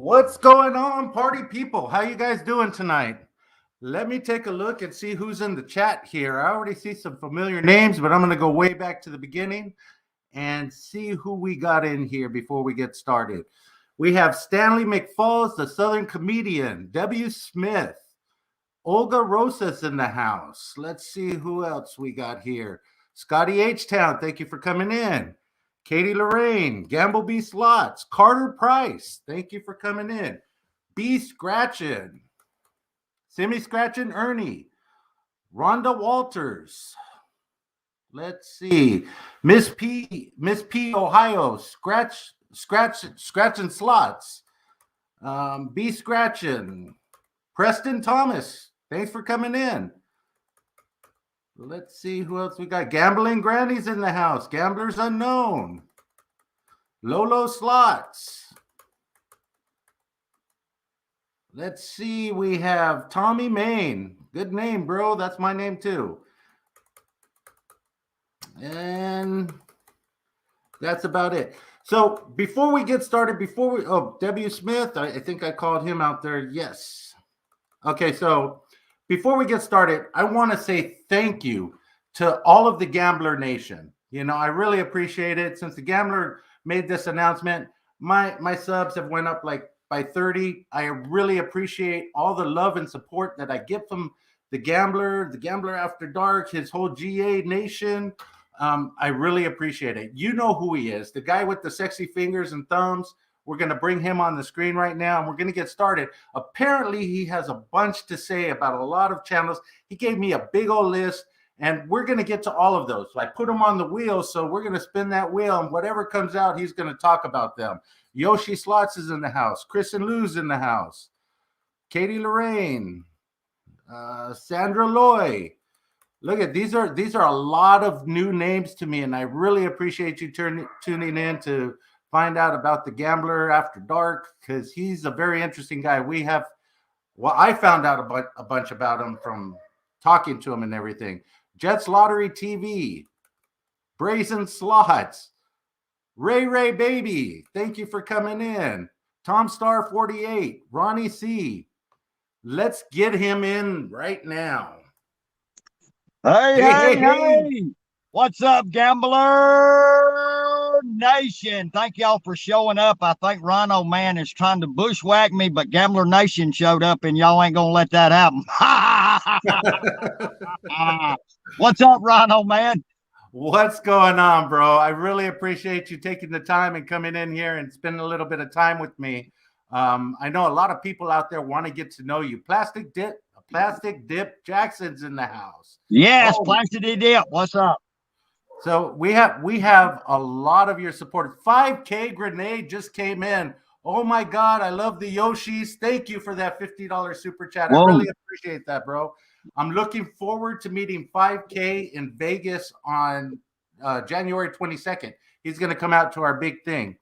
What's going on, party people? How you guys doing tonight? Let me take a look and see who's in the chat here. I already see some familiar names, but I'm going to go way back to the beginning and see who we got in here before we get started. We have Stanley McFalls, the Southern comedian, W. Smith, Olga Rosas in the house. Let's see who else we got here. Scotty H-Town, thank you for coming in. Katie Lorraine, Gamble Slots, Carter Price, thank you for coming in. B Scratchin, Semi Scratchin Ernie, Rhonda Walters. Let's see, Miss P Ohio, Scratchin Slots, B Scratchin, Preston Thomas, thanks for coming in. Let's see who else we got. Gambling Granny's in the house. Gamblers Unknown. Lolo Slots. Let's see. We have Tommy Main. Good name, bro. That's my name too. And that's about it. So before we get started, W. Smith, I think I called him out there. Yes. Okay, so before we get started, I want to say thank you to all of the Gambler Nation. You know, I really appreciate it. Since the Gambler made this announcement, my subs have went up like by 30. I really appreciate all the love and support that I get from the Gambler After Dark, his whole GA Nation. I really appreciate it. You know who he is, the guy with the sexy fingers and thumbs. We're going to bring him on the screen right now, and we're going to get started. Apparently, he has a bunch to say about a lot of channels. He gave me a big old list, and we're going to get to all of those. So I put him on the wheel, so we're going to spin that wheel, and whatever comes out, he's going to talk about them. Yoshi Slots is in the house. Chris and Lou's in the house. Katie Lorraine. Sandra Loy. Look at these are a lot of new names to me, and I really appreciate you tuning in to find out about the Gambler After Dark, because he's a very interesting guy. I found out a bunch about him from talking to him and everything. Jets Lottery TV, Brazen Slots, Ray Baby, thank you for coming in. Tom Star 48, Ronnie C. Let's get him in right now. Hey. What's up, Gambler Nation? Thank y'all for showing up. I think RhinoMan is trying to bushwhack me, but Gambler Nation showed up, and y'all ain't going to let that happen. What's up, RhinoMan? What's going on, bro? I really appreciate you taking the time and coming in here and spending a little bit of time with me. I know a lot of people out there want to get to know you. Plastic Dip Jackson's in the house. Yes, Plastic Dip. What's up? So we have a lot of your support. 5K Grenade just came in. Oh my God, I love the Yoshis. Thank you for that $50 super chat. Whoa. I really appreciate that, bro. I'm looking forward to meeting 5K in Vegas on January 22nd. He's going to come out to our big thing.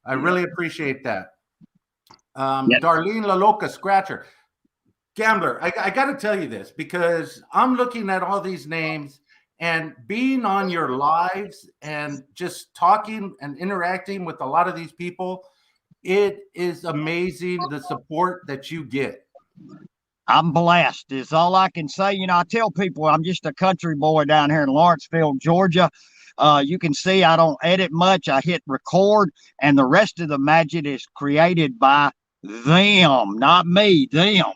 I really appreciate that. Darlene La Loca Scratcher. Gambler, I got to tell you this, because I'm looking at all these names and being on your lives and just talking and interacting with a lot of these people. It is amazing the support that you get. I'm blessed is all I can say. You know, I tell people I'm just a country boy down here in Lawrenceville, Georgia. You can see I don't edit much. I hit record, and the rest of the magic is created by them, not me, them.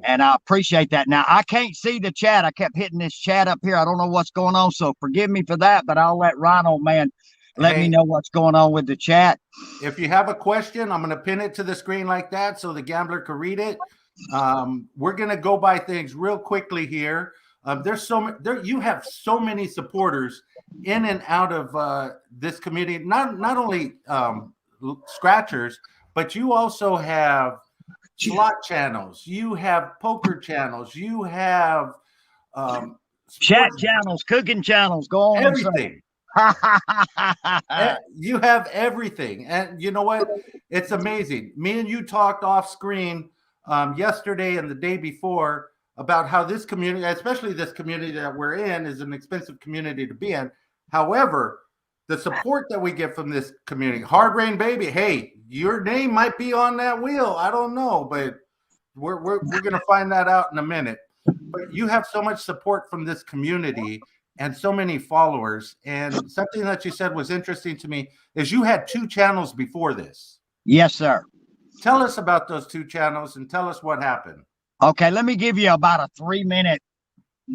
And I appreciate that. Now, I can't see the chat. I kept hitting this chat up here. I don't know what's going on, so forgive me for that, but I'll let RhinoMan let me know what's going on with the chat. If you have a question, I'm going to pin it to the screen like that so the Gambler can read it. We're going to go by things real quickly here. You have so many supporters in and out of this community, not only scratchers, but you also have slot channels, you have poker channels, you have chat channels, cooking channels, go on. Everything. You have everything. And you know what? It's amazing. Me and you talked off screen yesterday and the day before about how this community, especially this community that we're in, is an expensive community to be in. However, the support that we get from this community. Hard Rain Baby, hey, your name might be on that wheel. I don't know, but we're gonna find that out in a minute. But you have so much support from this community and so many followers. And something that you said was interesting to me is you had 2 channels before this. Yes, sir. Tell us about those 2 channels and tell us what happened. Okay, let me give you about a 3-minute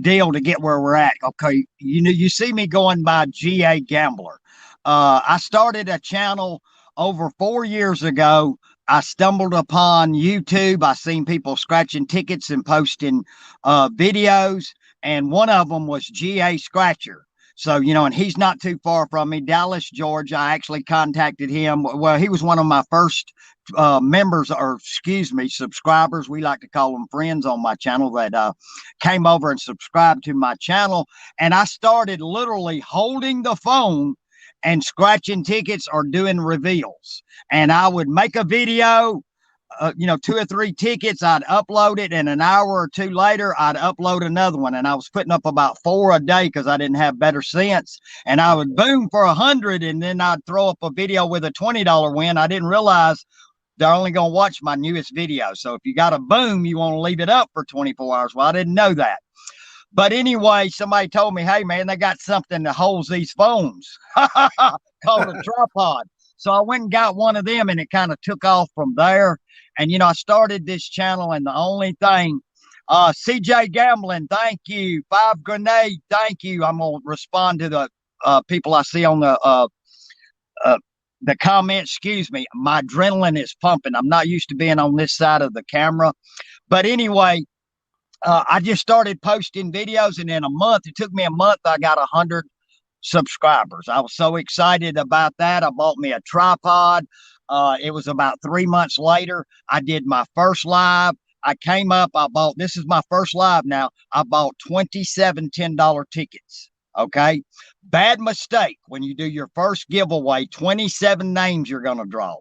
deal to get where we're at. Okay, you see me going by GA Gambler. I started a channel over 4 years ago. I stumbled upon YouTube. I seen people scratching tickets and posting videos, and one of them was GA Scratcher. So, and he's not too far from me, Dallas, Georgia. I actually contacted him. Well, he was one of my first members, or excuse me, subscribers. We like to call them friends on my channel that came over and subscribed to my channel. And I started literally holding the phone and scratching tickets or doing reveals. And I would make a video, 2 or 3 tickets, I'd upload it, and an hour or 2 later, I'd upload another one. And I was putting up about 4 a day because I didn't have better sense. And I would boom for 100, and then I'd throw up a video with a $20 win. I didn't realize they're only going to watch my newest video. So if you got a boom, you want to leave it up for 24 hours. Well, I didn't know that. But anyway, somebody told me, hey, man, they got something that holds these phones called a tripod. So I went and got one of them, and it kind of took off from there. And, I started this channel, and the only thing, CJ Gambling, thank you. 5 Grenade, thank you. I'm going to respond to the people I see on the comments. Excuse me. My adrenaline is pumping. I'm not used to being on this side of the camera. But anyway, I just started posting videos, and in a month, it took me a month, I got 100 subscribers. I was so excited about that. I bought me a tripod. It was about 3 months later. I did my first live. I came up, this is my first live now. I bought 27 $10 tickets. Okay. Bad mistake. When you do your first giveaway, 27 names you're going to draw.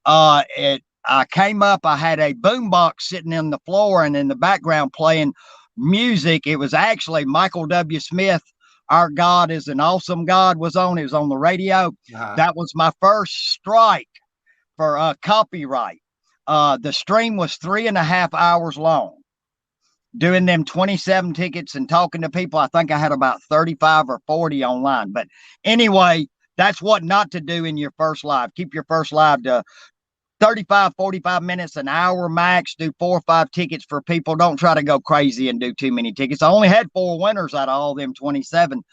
I came up, I had a boombox sitting in the floor and in the background playing music. It was actually Michael W. Smith, Our God is an Awesome God, was on. It was on the radio. That was my first strike for copyright. The stream was 3.5 hours long. Doing them 27 tickets and talking to people. I think I had about 35 or 40 online. But anyway, that's what not to do in your first live. Keep your first live to 35, 45 minutes, an hour max. Do 4 or 5 tickets for people. Don't try to go crazy and do too many tickets. I only had 4 winners out of all them 27.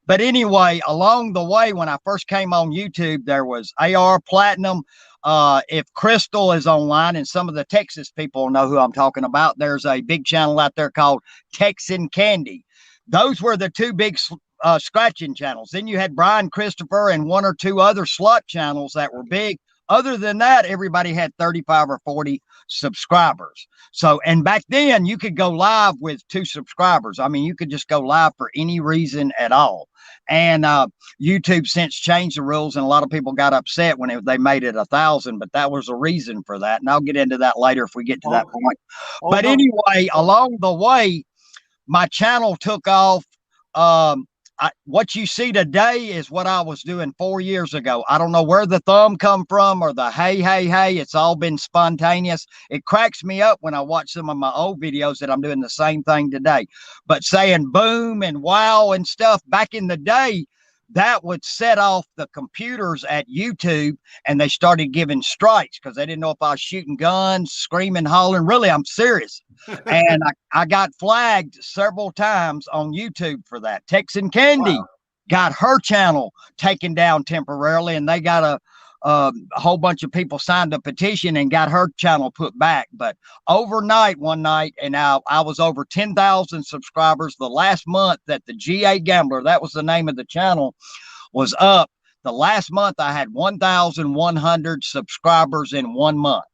But anyway, along the way, when I first came on YouTube, there was AR Platinum. If Crystal is online, and some of the Texas people know who I'm talking about, there's a big channel out there called Texan Candy. Those were the 2 big scratching channels. Then you had Brian Christopher and 1 or 2 other slot channels that were big. Other than that, everybody had 35 or 40 subscribers. So, and back then you could go live with 2 subscribers. I mean, you could just go live for any reason at all. And YouTube since changed the rules, and a lot of people got upset when they made it 1,000, but that was a reason for that. And I'll get into that later if we get to that point. But anyway, along the way, my channel took off. What you see today is what I was doing 4 years ago. I don't know where the thumb come from or the hey. It's all been spontaneous. It cracks me up when I watch some of my old videos that I'm doing the same thing today. But saying boom and wow and stuff back in the day, that would set off the computers at YouTube, and they started giving strikes because they didn't know if I was shooting guns, screaming, hollering. Really, I'm serious. And I got flagged several times on YouTube for that. Texan Candy got her channel taken down temporarily, and they got a whole bunch of people signed a petition and got her channel put back. But overnight, one night, and I was over 10,000 subscribers. The last month that the GA Gambler, that was the name of the channel, was up. The last month I had 1,100 subscribers in 1 month.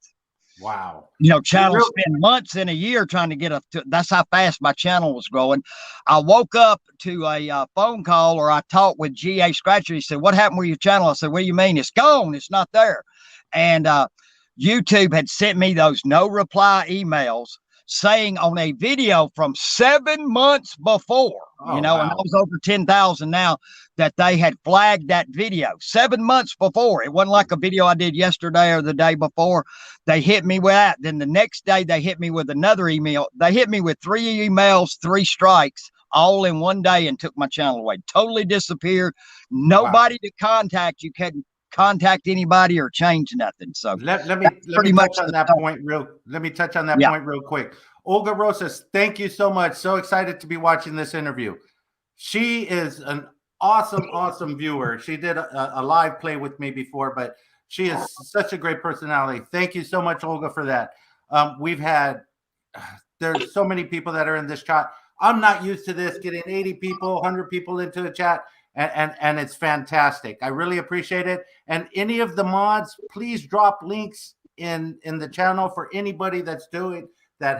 Wow. Channels spend months in a year trying to get that's how fast my channel was growing. I woke up to a phone call, or I talked with GA Scratcher. He said, what happened with your channel? I said, what do you mean? It's gone. It's not there. And YouTube had sent me those no reply emails saying on a video from 7 months before, and I was over 10,000 now, that they had flagged that video 7 months before. It wasn't like a video I did yesterday or the day before. They hit me with that. Then the next day they hit me with another email. They hit me with 3 emails, 3 strikes, all in one day, and took my channel away. Totally disappeared. Nobody to contact. You couldn't contact anybody or change nothing. So let me touch on that point real quick. Olga Rosas, thank you so much. So excited to be watching this interview. She is an awesome viewer. She did a live play with me before, but she is such a great personality. Thank you so much, Olga, for that. There's so many people that are in this chat. I'm not used to this, getting 80 people, 100 people into a chat, and it's fantastic. I really appreciate it. And any of the mods, please drop links in the channel for anybody that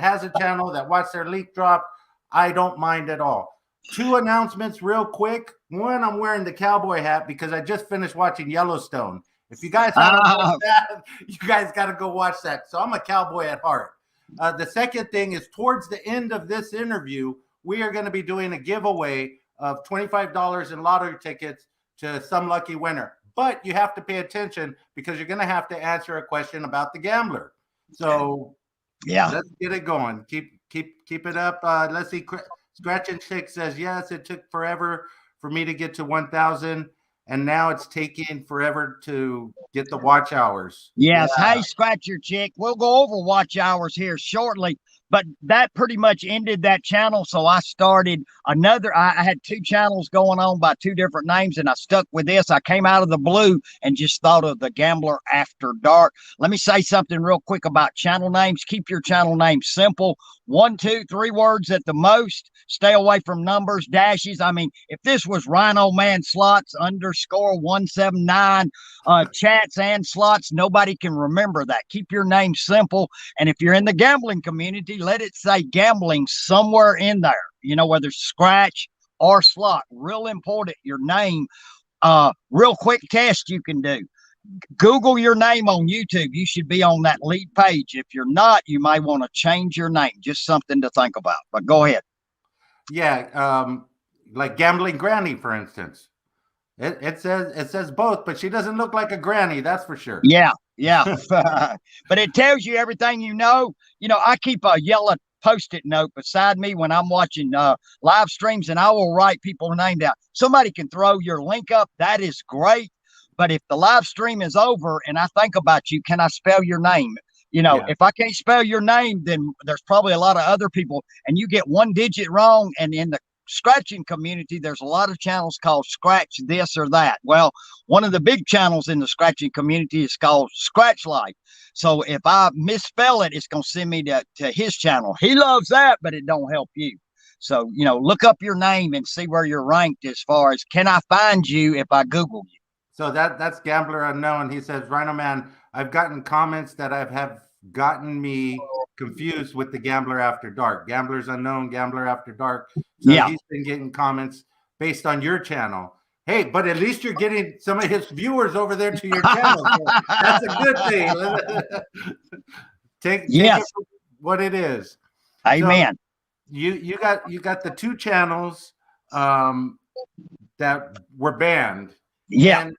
has a channel that wants their link dropped. I don't mind at all. 2 announcements real quick. One, I'm wearing the cowboy hat because I just finished watching Yellowstone. If you guys haven't watched that, you guys got to go watch that. So I'm a cowboy at heart. The second thing is, towards the end of this interview, we are going to be doing a giveaway of $25 in lottery tickets to some lucky winner. But you have to pay attention because you're going to have to answer a question about the gambler. So yeah, let's get it going. Keep it up. Let's see. Scratch and Chick says, yes, it took forever for me to get to 1,000, and now it's taking forever to get the watch hours. Yes. Yeah. Hey, Scratch your Chick. We'll go over watch hours here shortly, but that pretty much ended that channel. So I started another. I had 2 channels going on by 2 different names, and I stuck with this. I came out of the blue and just thought of The Gambler After Dark. Let me say something real quick about channel names. Keep your channel name simple. 1, 2, 3 words at the most. Stay away from numbers, dashes. I mean, if this was RhinoManSlots _179 chats and slots, nobody can remember that. Keep your name simple. And if you're in the gambling community, let it say gambling somewhere in there, whether it's scratch or slot. Real important, your name. Real quick test you can do. Google your name on YouTube. You should be on that lead page. If you're not, you might want to change your name. Just something to think about. But go ahead. Yeah, like Gambling Granny, for instance. It says both, but she doesn't look like a granny, that's for sure. Yeah. But it tells you everything you know. I keep a yellow Post-it note beside me when I'm watching live streams, and I will write people's name down. Somebody can throw your link up. That is great. But if the live stream is over and I think about you, can I spell your name? If I can't spell your name, then there's probably a lot of other people, and you get 1 digit wrong. And in the scratching community, there's a lot of channels called Scratch This or That. Well, one of the big channels in the scratching community is called Scratch Life. So if I misspell it, it's going to send me to his channel. He loves that, but it don't help you. So, look up your name and see where you're ranked as far as, can I find you if I Google you? So that's Gambler Unknown. He says, RhinoMan, I've gotten comments that have gotten me confused with the Gambler After Dark. Gamblers Unknown, Gambler After Dark. So yeah, he's been getting comments based on your channel. Hey, but at least you're getting some of his viewers over there to your channel. So that's a good thing. Take it for what it is. Amen. So you got the 2 channels that were banned. Yeah.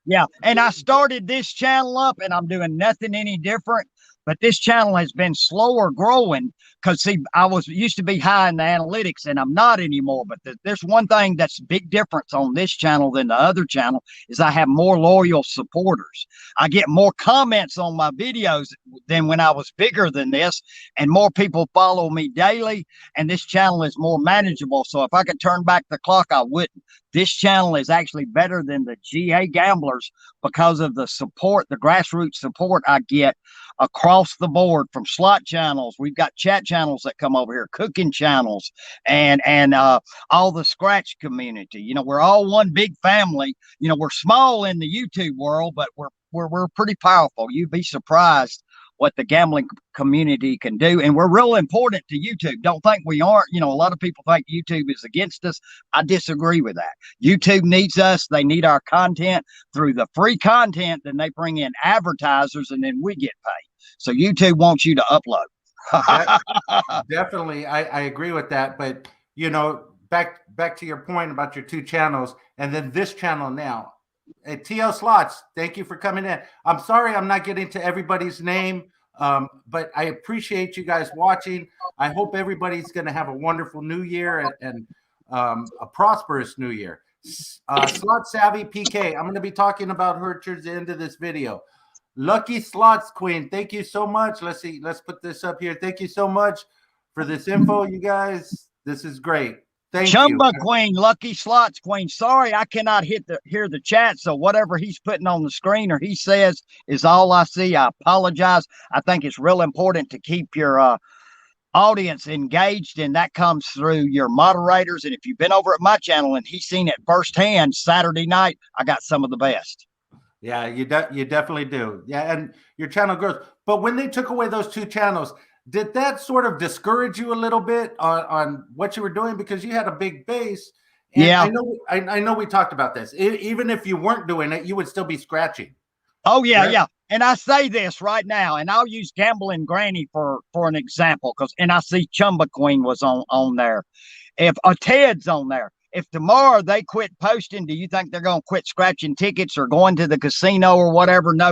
And I started this channel up, and I'm doing nothing any different. But this channel has been slower growing because, see, I used to be high in the analytics, and I'm not anymore. But there's one thing that's a big difference on this channel than the other channel is I have more loyal supporters. I get more comments on my videos than when I was bigger than this, and more people follow me daily, and this channel is more manageable. So if I could turn back the clock, I wouldn't. This channel is actually better than the GA Gamblers because of the support, the grassroots support I get across the board from slot channels. We've got chat channels that come over here, cooking channels, and all the scratch community. We're all one big family. We're small in the YouTube world, but we're pretty powerful. You'd be surprised what the gambling community can do. And we're real important to YouTube. Don't think we aren't. A lot of people think YouTube is against us. I disagree with that. YouTube needs us. They need our content. Through the free content, then they bring in advertisers, and then we get paid. So YouTube wants you to upload. Definitely, I agree with that. But back to your point about your two channels, and then this channel now. TL Slots, thank you for coming in. I'm sorry I'm not getting to everybody's name, but I appreciate you guys watching. I hope everybody's going to have a wonderful new year and a prosperous new year. Slot Savvy PK, I'm going to be talking about her towards the end of this video. Lucky Slots Queen, thank you so much. Let's see, let's put this up here. Thank you so much for this info, you guys. This is great. Thank you. Chumba Queen, Lucky Slots Queen. Sorry, I cannot hear the chat. So whatever he's putting on the screen or he says is all I see. I apologize. I think it's real important to keep your audience engaged, and that comes through your moderators. And if you've been over at my channel and he's seen it firsthand, Saturday night, I got some of the best. Yeah, you definitely do. Yeah, and your channel grows. But when they took away those two channels, did that sort of discourage you a little bit on what you were doing, because you had a big base? And yeah, I know we talked about this. Even if you weren't doing it, you would still be scratching. Oh yeah, right? yeah. And I say this right now, and I'll use Gambling Granny for an example, and I see Chumba Queen was on there. If Ted's on there, if tomorrow they quit posting, do you think they're going to quit scratching tickets or going to the casino or whatever? No,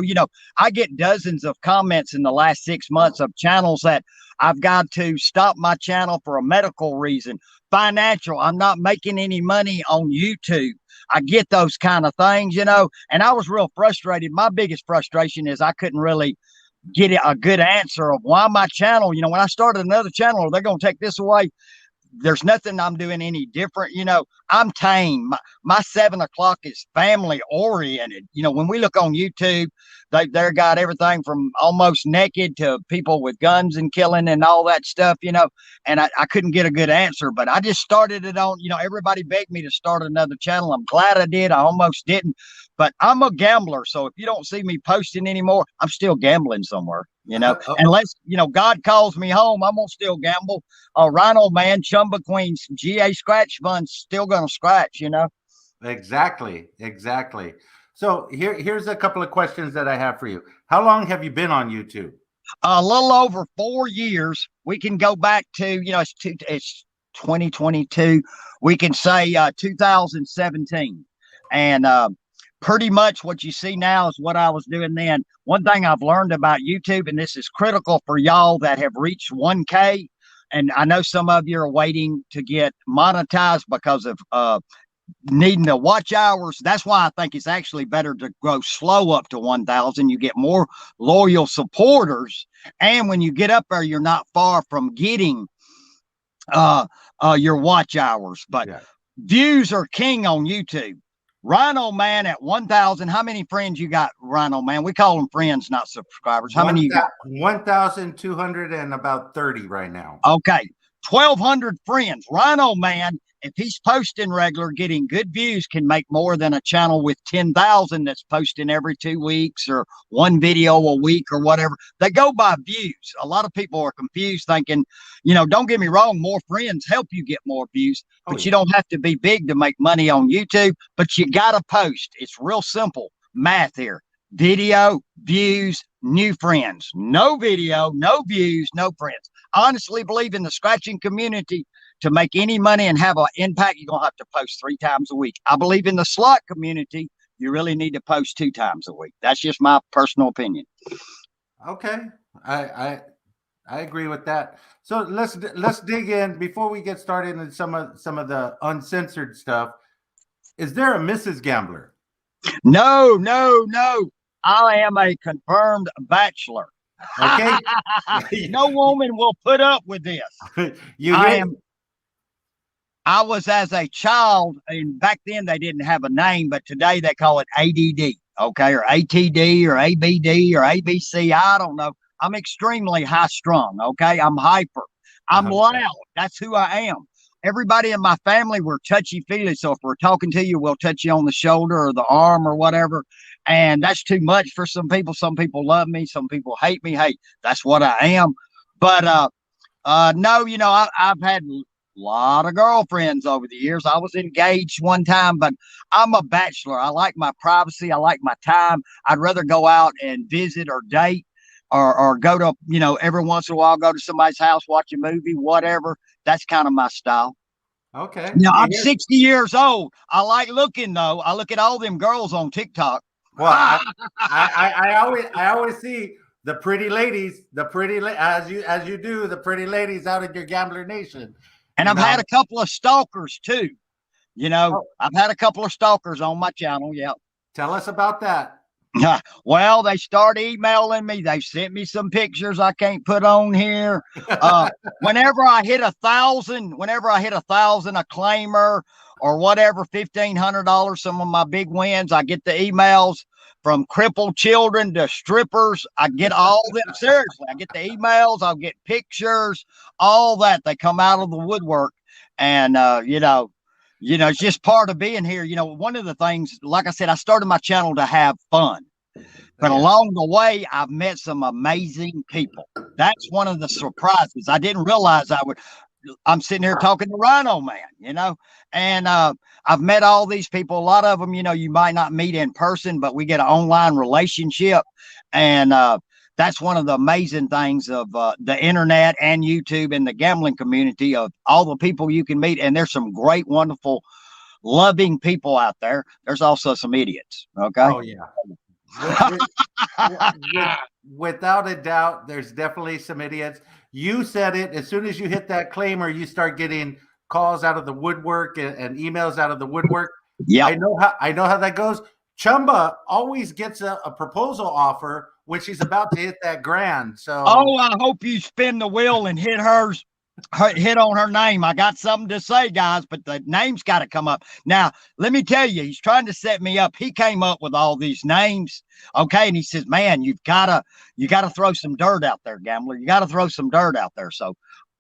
I get dozens of comments in the last 6 months of channels that I've got to stop my channel for a medical reason, financial. I'm not making any money on YouTube. I get those kind of things, and I was real frustrated. My biggest frustration is I couldn't really get a good answer of why my channel, when I started another channel, are they going to take this away? There's nothing I'm doing any different. I'm tame. My 7 o'clock is family oriented. When we look on YouTube, they're got everything from almost naked to people with guns and killing and all that stuff, and I couldn't get a good answer, but I just started it on, everybody begged me to start another channel. I'm glad I did. I almost didn't, but I'm a gambler. So if you don't see me posting anymore, I'm still gambling somewhere, unless, God calls me home, I'm going to still gamble. RhinoMan, Chumba Queens, GA Scratch Funds, still going to scratch, Exactly. So here's a couple of questions that I have for you. How long have you been on YouTube? A little over 4 years. We can go back to, it's 2022. We can say 2017. And pretty much what you see now is what I was doing then. One thing I've learned about YouTube, and this is critical for y'all that have reached 1K, and I know some of you are waiting to get monetized because of needing the watch hours. That's why I think it's actually better to go slow up to 1,000. You get more loyal supporters, and when you get up there, you're not far from getting your watch hours. But yeah, views are king on YouTube. RhinoMan at 1,000. How many friends you got, RhinoMan? We call them friends, not subscribers. How many you got? 1,200 and about 30 right now. Okay, 1,200 friends. RhinoMan, if he's posting regular, getting good views, can make more than a channel with 10,000 that's posting every 2 weeks or one video a week or whatever. They go by views. A lot of people are confused thinking, don't get me wrong, more friends help you get more views, but you don't have to be big to make money on YouTube, but you got to post. It's real simple math here. Video, views, new friends. No video, no views, no friends. Honestly believe in the scratching community. To make any money and have an impact, you're going to have to post 3 times a week. I believe in the slot community, you really need to post 2 times a week. That's just my personal opinion. Okay. I agree with that. So let's dig in before we get started in some of the uncensored stuff. Is there a Mrs. Gambler? No. I am a confirmed bachelor. Okay. No woman will put up with this. I was as a child, and back then they didn't have a name, but today they call it ADD, okay, or ATD or ABD or ABC. I don't know. I'm extremely high strung, okay? I'm hyper. I'm loud. That's who I am. Everybody in my family, we're touchy-feely, so if we're talking to you, we'll touch you on the shoulder or the arm or whatever, and that's too much for some people. Some people love me. Some people hate me. Hey, that's what I am. But no, I've had lot of girlfriends over the years. I was engaged one time, but I'm a bachelor. I like my privacy. I like my time. I'd rather go out and visit or date or go to, you know, every once in a while, go to somebody's house, watch a movie, whatever. That's kind of my style. Okay. You know, I'm 60 years old. I like looking though. I look at all them girls on TikTok. Well, I always see the pretty ladies, as you do, the pretty ladies out in your Gambler Nation. And I've had a couple of stalkers too. You know, I've had a couple of stalkers on my channel. Yeah. Tell us about that. Well, they start emailing me. They've sent me some pictures I can't put on here. Whenever I hit 1,000, a claimer or whatever, $1,500, some of my big wins, I get the emails from crippled children to strippers. I get all them. Seriously, I get the emails. I'll get pictures, all that. They come out of the woodwork. And, you know, it's just part of being here. You know, one of the things, like I said, I started my channel to have fun. But along the way, I've met some amazing people. That's one of the surprises. I didn't realize I would. I'm sitting here talking to RhinoMan, you know, and I've met all these people. A lot of them, you know, you might not meet in person, but we get an online relationship. And that's one of the amazing things of the internet and YouTube and the gambling community, of all the people you can meet. And there's some great, wonderful, loving people out there. There's also some idiots. Okay. Oh, yeah. Without a doubt, there's definitely some idiots. You said it. As soon as you hit that claimer, you start getting calls out of the woodwork and emails out of the woodwork. Yeah, I know how that goes. Chumba always gets a proposal offer when she's about to hit that grand. So, I hope you spin the wheel and hit on her name. I got something to say, guys, but the name's got to come up. Now, let me tell you, he's trying to set me up. He came up with all these names. Okay. And he says, man, you gotta throw some dirt out there, gambler. You got to throw some dirt out there. So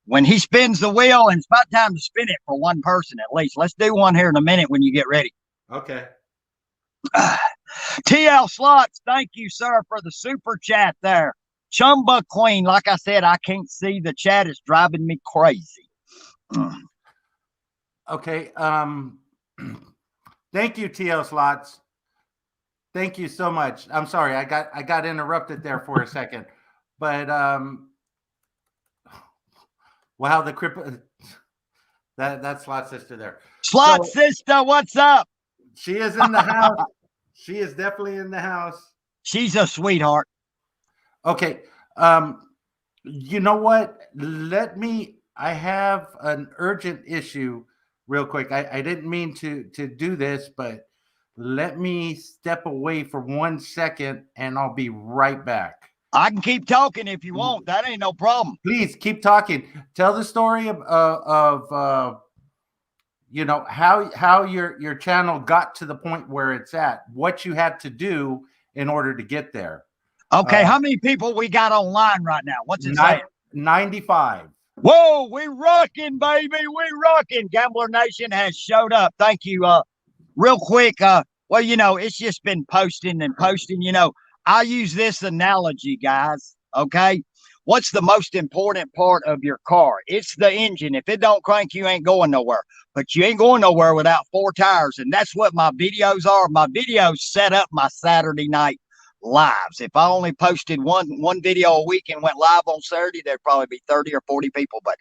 when he spins the wheel, and it's about time to spin it for one person at least. Let's do one here in a minute when you get ready. Okay. TL Slots, thank you, sir, for the super chat there. Chumba Queen, like I said, I can't see the chat. It's driving me crazy. Okay. Thank you, TL Slots. Thank you so much. I'm sorry, I got interrupted there for a second, but wow, the cripple that Slot Sister there. Slot Sister, what's up? She is in the house. She is definitely in the house. She's a sweetheart. Okay. You know what? I have an urgent issue real quick. I didn't mean to do this, but let me step away for 1 second and I'll be right back. I can keep talking if you want. That ain't no problem. Please keep talking. Tell the story of you know, how your channel got to the point where it's at, what you had to do in order to get there. Okay, how many people we got online right now? What's it saying? 95. Whoa, we rocking, baby. We rocking. Gambler Nation has showed up. Thank you. Real quick, well, you know, it's just been posting and posting. You know, I use this analogy, guys. Okay. What's the most important part of your car? It's the engine. If it don't crank, you ain't going nowhere. But you ain't going nowhere without 4 tires. And that's what my videos are. My videos set up my Saturday night lives. If I only posted one video a week and went live on Saturday, there'd probably be 30 or 40 people. But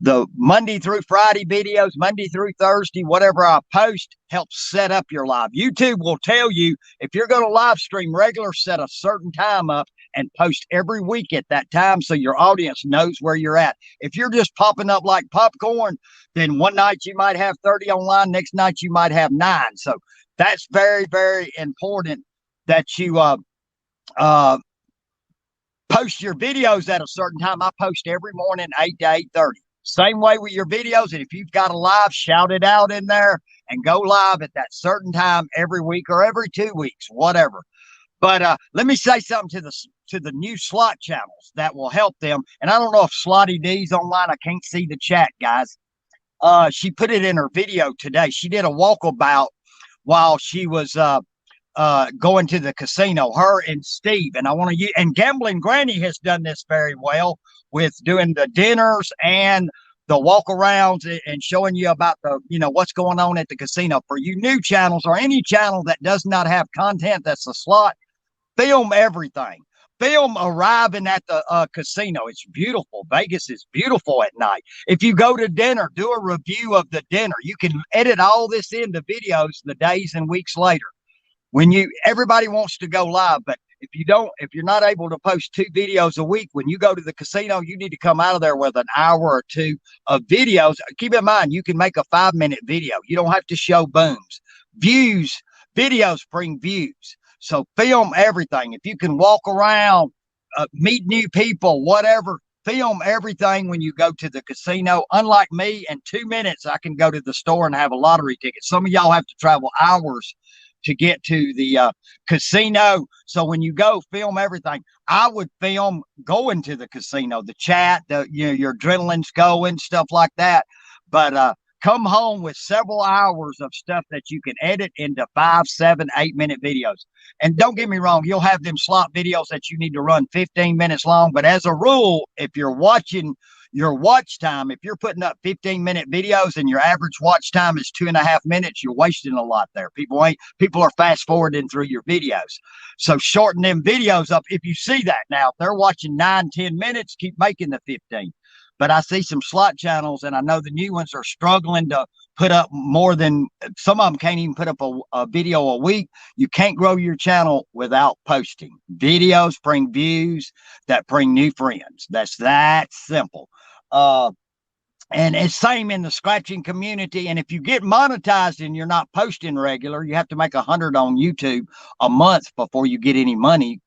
the Monday through Friday videos, Monday through Thursday, whatever I post helps set up your live. YouTube will tell you if you're going to live stream regular, set a certain time up and post every week at that time so your audience knows where you're at. If you're just popping up like popcorn, then one night you might have 30 online, next night you might have 9. So that's very, very important that you post your videos at a certain time. I post every morning 8 to 8:30. Same way with your videos. And if you've got a live, shout it out in there and go live at that certain time every week or every 2 weeks, whatever. But let me say something to the new slot channels that will help them. And I don't know if Slotty D's online. I can't see the chat, guys. She put it in her video today. She did a walkabout while she was going to the casino, her and Steve. And I want to use, and Gambling Granny has done this very well with doing the dinners and the walk arounds and showing you about the, you know, what's going on at the casino. For you new channels or any channel that does not have content that's a slot, film everything. film arriving at the casino. It's beautiful. Vegas is beautiful at night. If you go to dinner, do a review of the dinner. You can edit all this into videos the days and weeks later. When everybody wants to go live, but if you're not able to post 2 videos a week, when you go to the casino, you need to come out of there with an hour or 2 of videos. Keep in mind, you can make a 5-minute video. You don't have to show booms. Videos bring views. So film everything. If you can walk around, meet new people, whatever, film everything when you go to the casino. Unlike me, in 2 minutes, I can go to the store and have a lottery ticket. Some of y'all have to travel hours to get to the casino. So when you go, film everything. I would film going to the casino, the chat, your adrenaline's going, stuff like that. But come home with several hours of stuff that you can edit into 5, 7, 8-minute videos. And don't get me wrong, you'll have them slot videos that you need to run 15 minutes long. But as a rule, if you're watching your watch time, if you're putting up 15-minute videos and your average watch time is 2.5 minutes, you're wasting a lot there. People are fast forwarding through your videos. So shorten them videos up. If you see that now, if they're watching 9, 10 minutes, keep making the 15. But I see some slot channels, and I know the new ones are struggling to put up more than, some of them can't even put up a video a week. You can't grow your channel without posting. Videos bring views that bring new friends. That's that simple. And it's same in the scratching community. And if you get monetized and you're not posting regular, you have to make 100 on YouTube a month before you get any money.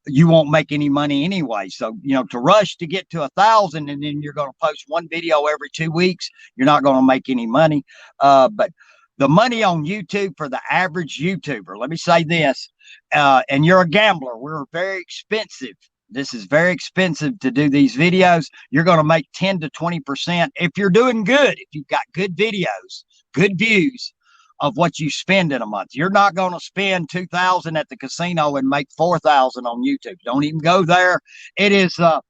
You won't make any money anyway. So, to rush to get to 1,000 and then you're going to post 1 video every 2 weeks, you're not going to make any money. But the money on YouTube for the average YouTuber, let me say this, and you're a gambler, we're very expensive. This is very expensive to do these videos. You're going to make 10 to 20% if you're doing good. If you've got good videos, good views of what you spend in a month. You're not going to spend $2,000 at the casino and make $4,000 on YouTube. Don't even go there. It's a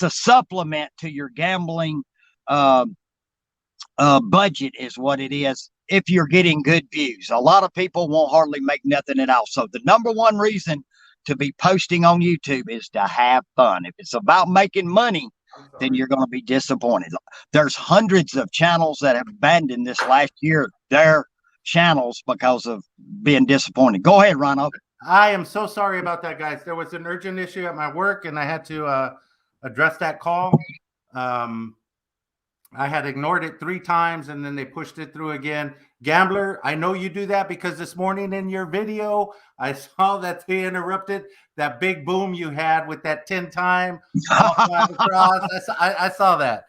supplement to your gambling budget is what it is. If you're getting good views, a lot of people won't hardly make nothing at all. So the number one reason to be posting on YouTube is to have fun. If it's about making money, then you're going to be disappointed. There's hundreds of channels that have abandoned this last year their channels because of being disappointed. Go ahead, Rhino. I am so sorry about that, guys. There was an urgent issue at my work, and I had to address that call. I had ignored it 3 times, and then they pushed it through again. Gambler, I know you do that because this morning in your video, I saw that they interrupted that big boom you had with that 10-time across. I saw that.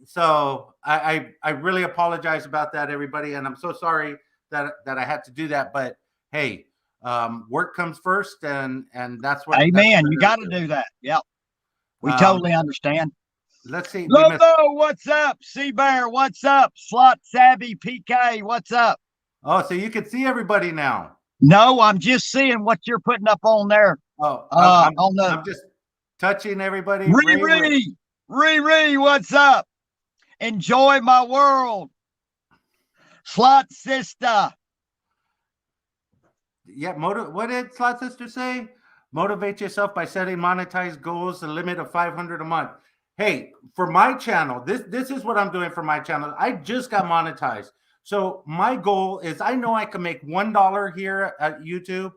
So I really apologize about that, everybody, and I'm so sorry that I had to do that. But hey, work comes first, and that's what. Amen. You got to do that. Yep. We totally understand. Let's see. Lotto, what's up? Sea Bear, what's up? Slot Savvy PK, what's up? Oh, so you can see everybody now. No, I'm just seeing what you're putting up on there. Oh, I'm just touching everybody. Riri, what's up? Enjoy my world. Slot Sister. Yeah, what did Slot Sister say? Motivate yourself by setting monetized goals, a limit of 500 a month. Hey, for my channel, this is what I'm doing for my channel. I just got monetized. So my goal is I know I can make $1 here at YouTube,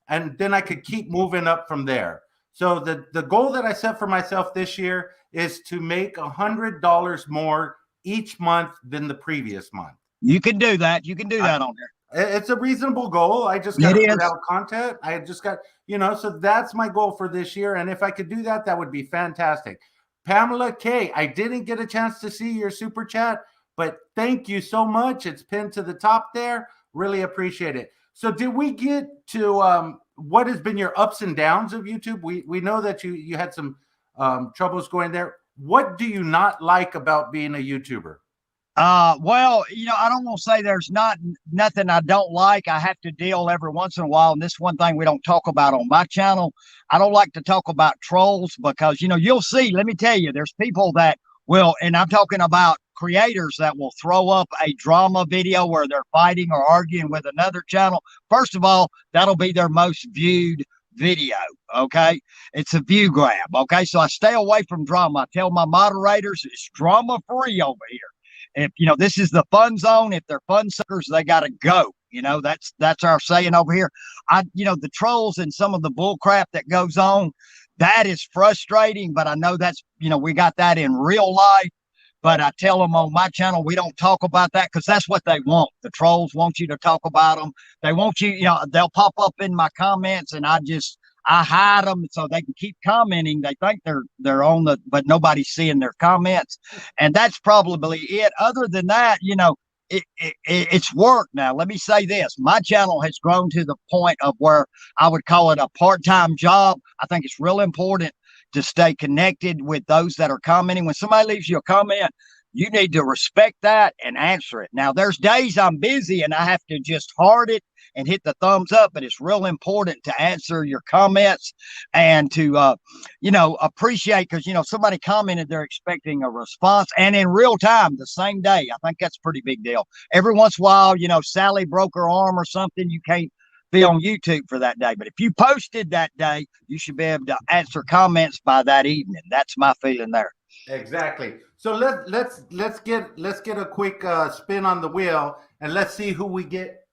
and then I could keep moving up from there. So the goal that I set for myself this year is to make $100 more each month than the previous month. You can do that. You can do that on there. It's a reasonable goal. I just got to put out content. I just got, so that's my goal for this year. And if I could do that, that would be fantastic. Pamela K, I didn't get a chance to see your super chat, but thank you so much. It's pinned to the top there. Really appreciate it. So did we get to what has been your ups and downs of YouTube? We know that you had some troubles going there. What do you not like about being a YouTuber? Well, I don't want to say there's nothing I don't like. I have to deal every once in a while. And this one thing we don't talk about on my channel. I don't like to talk about trolls because, you'll see, let me tell you, there's people that will, and I'm talking about creators that will throw up a drama video where they're fighting or arguing with another channel. First of all, that'll be their most viewed video. Okay. It's a view grab. Okay. So I stay away from drama. I tell my moderators it's drama free over here. If this is the fun zone, if they're fun suckers, they got to go. That's our saying over here. The trolls and some of the bull crap that goes on, that is frustrating, but I know that's, we got that in real life. But I tell them on my channel, we don't talk about that because that's what they want. The trolls want you to talk about them. They want you, they'll pop up in my comments and I hide them so they can keep commenting. They think they're on but nobody's seeing their comments. And that's probably it. Other than that, it's work now. Let me say this. My channel has grown to the point of where I would call it a part-time job. I think it's real important to stay connected with those that are commenting. When somebody leaves you a comment, you need to respect that and answer it. Now, there's days I'm busy and I have to just heart it and hit the thumbs up, but it's real important to answer your comments and to, appreciate, because, somebody commented they're expecting a response and in real time the same day. I think that's a pretty big deal. Every once in a while, Sally broke her arm or something, you can't be on YouTube for that day. But if you posted that day, you should be able to answer comments by that evening. That's my feeling there. Exactly. So let's get a quick spin on the wheel and let's see who we get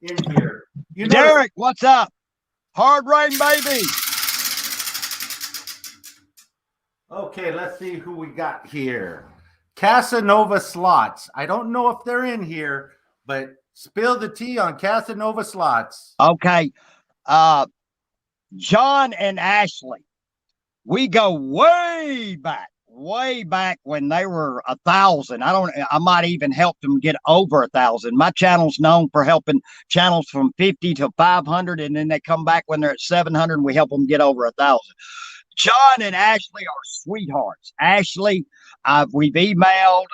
in here. Derek, what's up? Hard rain, baby. Okay, let's see who we got here. Casanova Slots. I don't know if they're in here, but spill the tea on Casanova Slots. Okay. John and Ashley, we go way back when they were 1,000. I might even help them get over 1,000. My channel's known for helping channels from 50 to 500, and then they come back when they're at 700 and we help them get over 1,000. John and Ashley are sweethearts. Ashley, we've emailed.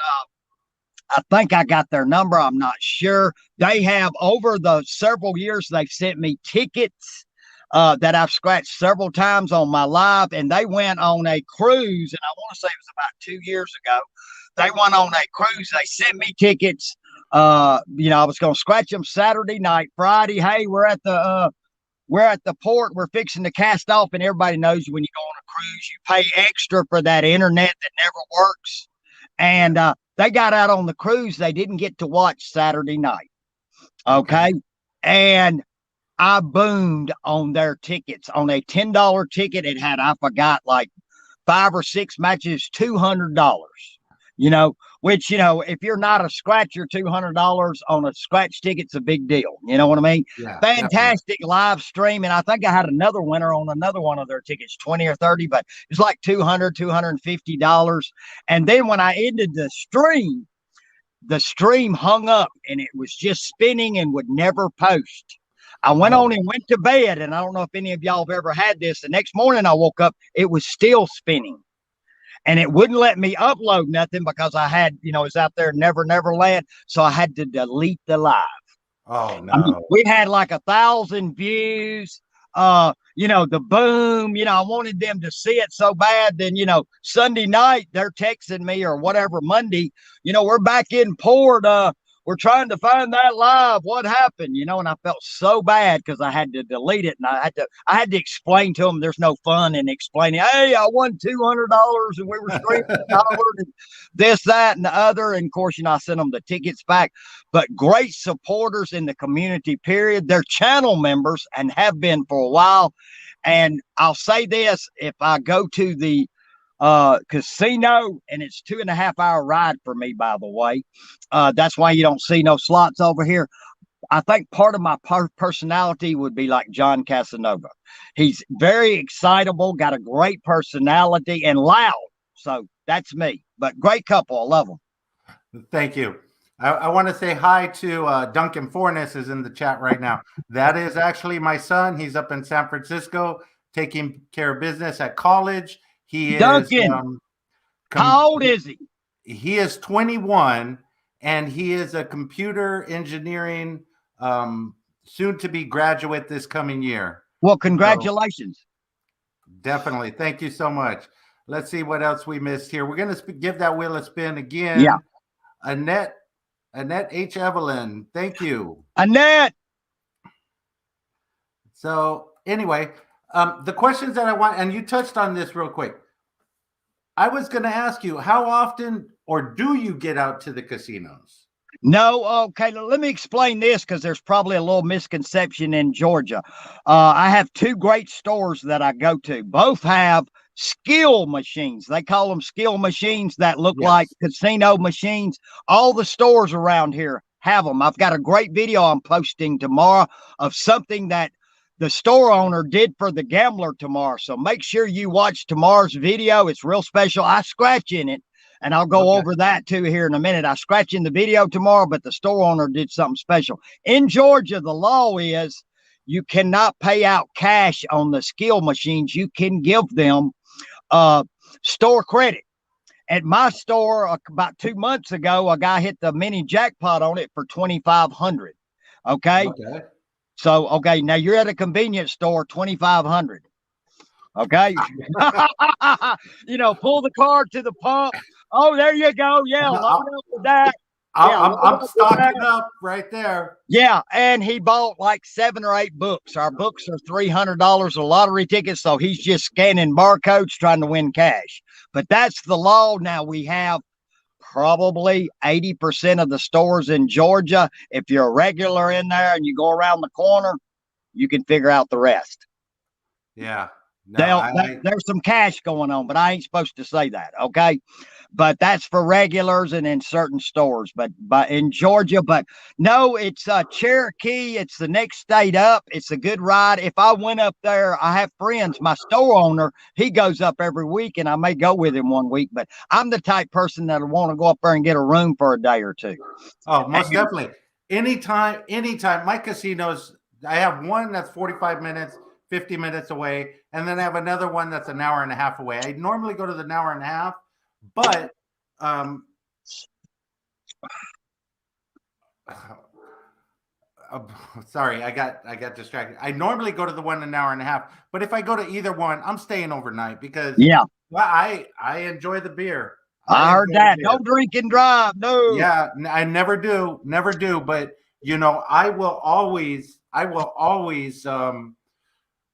I think I got their number. I'm not sure. They have, over the several years, they've sent me tickets that I've scratched several times on my live, and they went on a cruise, and I want to say it was about 2 years ago. They went on a cruise. They sent me tickets. I was going to scratch them Saturday night, Friday. Hey, we're at the port. We're fixing to cast off, and everybody knows when you go on a cruise, you pay extra for that internet that never works. And they got out on the cruise. They didn't get to watch Saturday night. Okay. And I boomed on their tickets. On a $10 ticket, it had, I forgot, like 5 or 6 matches, $200. Which, if you're not a scratcher, $200 on a scratch ticket's a big deal. You know what I mean? Yeah, fantastic definitely. Live stream. And I think I had another winner on another one of their tickets, 20 or 30, but it's like $200, $250. And then when I ended the stream hung up and it was just spinning and would never post. I went on and went to bed, and I don't know if any of y'all have ever had this. The next morning I woke up, it was still spinning. And it wouldn't let me upload nothing because I had, it's out there, Never Land. So I had to delete the live. Oh, no. I mean, we had like 1,000 views. The boom, I wanted them to see it so bad. Then, Sunday night, they're texting me or whatever, Monday, we're back in port. We're trying to find that live. What happened? And I felt so bad because I had to delete it, and I had to explain to them there's no fun in explaining, hey, I won $200 and we were screaming and this, that, and the other. And of course, I sent them the tickets back. But great supporters in the community, period. They're channel members and have been for a while. And I'll say this, if I go to the casino, and it's 2.5 hour ride for me, by the way. That's why you don't see no slots over here. I think part of my personality would be like John Casanova. He's very excitable, got a great personality, and loud. So that's me. But great couple. I love them. Thank you. I want to say hi to Duncan Fornes is in the chat right now. That is actually my son. He's up in San Francisco taking care of business at college. He Duncan, how old is he? He is 21, and he is a computer engineering soon-to-be graduate this coming year. Well, congratulations. So, definitely. Thank you so much. Let's see what else we missed here. We're going to give that wheel a spin again. Yeah. Annette H. Evelyn, thank you. Annette. So anyway, The questions that I want, and you touched on this real quick. I was going to ask you, how often or do you get out to the casinos? No, okay. Let me explain this because there's probably a little misconception in Georgia. I have two great stores that I go to. Both have skill machines. They call them skill machines that look like casino machines. All the stores around here have them. I've got a great video I'm posting tomorrow of something that the store owner did for the gambler tomorrow. So make sure you watch tomorrow's video. It's real special. I scratch in it. And I'll go over that too here in a minute. I scratch in the video tomorrow, but the store owner did something special. In Georgia, the law is you cannot pay out cash on the skill machines. You can give them store credit. At my store about 2 months ago, a guy hit the mini jackpot on it for $2,500. Okay. So, now you're at a convenience store, $2,500. Okay. Pull the card to the pump. Oh, there you go. Yeah, load up with that. I'm stocking up right there. Yeah, and he bought like 7 or 8 books. Our books are $300 a lottery ticket, so he's just scanning barcodes trying to win cash. But that's the law. Now we have probably 80% of the stores in Georgia. If you're a regular in there and you go around the corner, you can figure out the rest. Yeah. No, there's some cash going on, but I ain't supposed to say that, okay? But that's for regulars and in certain stores, but in Georgia. But no, it's Cherokee. It's the next state up. It's a good ride. If I went up there, I have friends. My store owner, he goes up every week, and I may go with him one week. But I'm the type person that will want to go up there and get a room for a day or two. Oh, most definitely. Anytime. My casinos, I have one that's 45 minutes. 50 minutes away, and then I have another one that's an hour and a half away. I normally go to the hour and a half, but sorry, I got distracted. I normally go to the one an hour and a half, but if I go to either one, I'm staying overnight because I enjoy the beer. I heard that. Don't drink and drive. No. Yeah, I never do, but I will always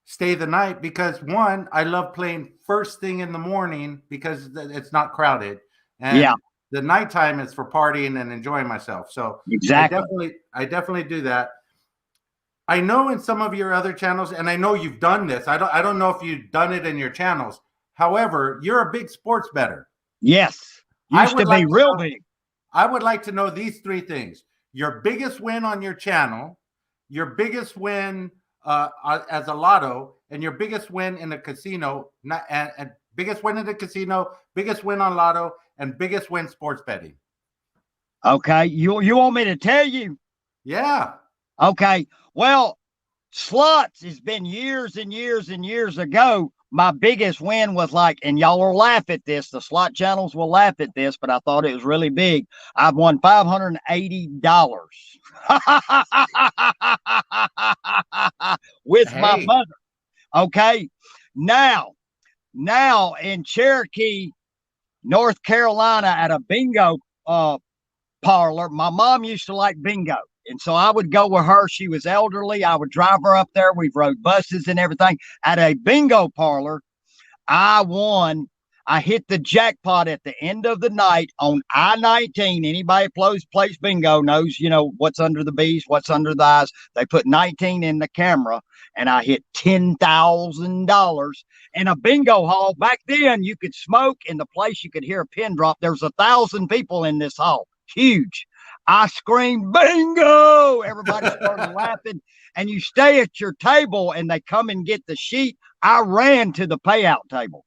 stay the night because one, I love playing first thing in the morning because it's not crowded, and the nighttime is for partying and enjoying myself. So exactly, I definitely do that. I know in some of your other channels, and I know you've done this. I don't know if you've done it in your channels. However, you're a big sports bettor. Yes, used to be real big. I would like to know these 3 things: your biggest win on your channel, your biggest win as a lotto, and your biggest win in a casino, and biggest win in the casino, biggest win on lotto, and biggest win sports betting. Okay, you want me to tell you? Yeah. Okay. Well, slots has been years and years and years ago. My biggest win was like, and y'all will laugh at this, the slot channels will laugh at this, but I thought it was really big. I've won $580 with my mother. Okay. Now in Cherokee, North Carolina, at a bingo parlor, my mom used to like bingo. And so I would go with her. She was elderly. I would drive her up there. We rode buses and everything. At a bingo parlor, I won. I hit the jackpot at the end of the night on I-19. Anybody plays bingo knows, what's under the B's, what's under the I's. They put 19 in the camera, and I hit $10,000 in a bingo hall. Back then, you could smoke in the place. You could hear a pin drop. There's 1,000 people in this hall. Huge. I screamed, bingo! Everybody started laughing. And you stay at your table, and they come and get the sheet. I ran to the payout table.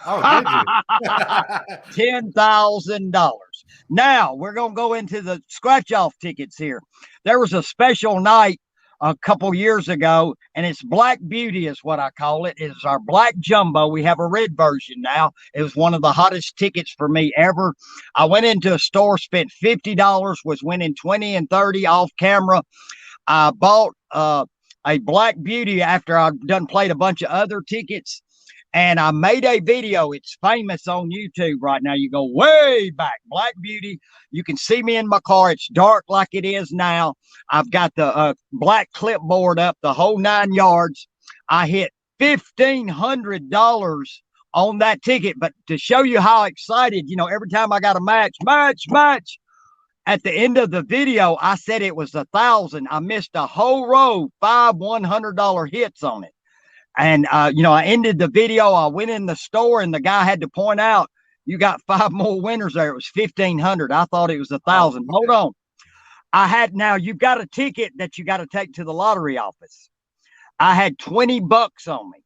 Oh, did you? $10,000. Now we're going to go into the scratch off tickets here. There was a special night a couple years ago, and it's Black Beauty is what I call it. It's our black jumbo. We have a red version now. It was one of the hottest tickets for me ever. I went into a store, spent $50, was winning 20 and 30 off camera. I bought a Black Beauty after I'd done played a bunch of other tickets. And I made a video. It's famous on YouTube right now. You go way back. Black Beauty. You can see me in my car. It's dark like it is now. I've got the black clipboard up, the whole 9 yards. I hit $1,500 on that ticket. But to show you how excited, you know, every time I got a match, at the end of the video, I said it was 1,000. I missed a whole row, 5 $100 hits on it. And, you know, I ended the video. I went in the store and the guy had to point out, you got 5 more winners there. It was 1,500. I thought it was 1,000. Hold on. Now you've got a ticket that you got to take to the lottery office. I had $20 on me.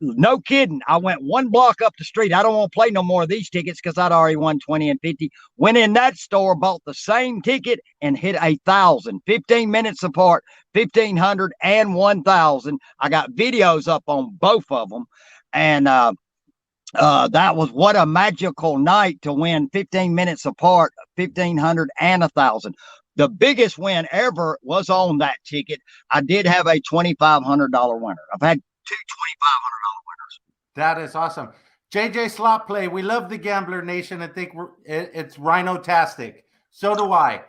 No kidding. I went 1 block up the street. I don't want to play no more of these tickets because I'd already won 20 and 50. Went in that store, bought the same ticket and hit 1,000. 15 minutes apart, 1,500 and 1,000. I got videos up on both of them. And that was what a magical night to win 15 minutes apart, 1,500 and 1,000. The biggest win ever was on that ticket. I did have a $2,500 winner. I've had 2 $2,500 winners. That is awesome. JJ Slot Play, we love the Gambler Nation and think it's Rhino-tastic. So do I.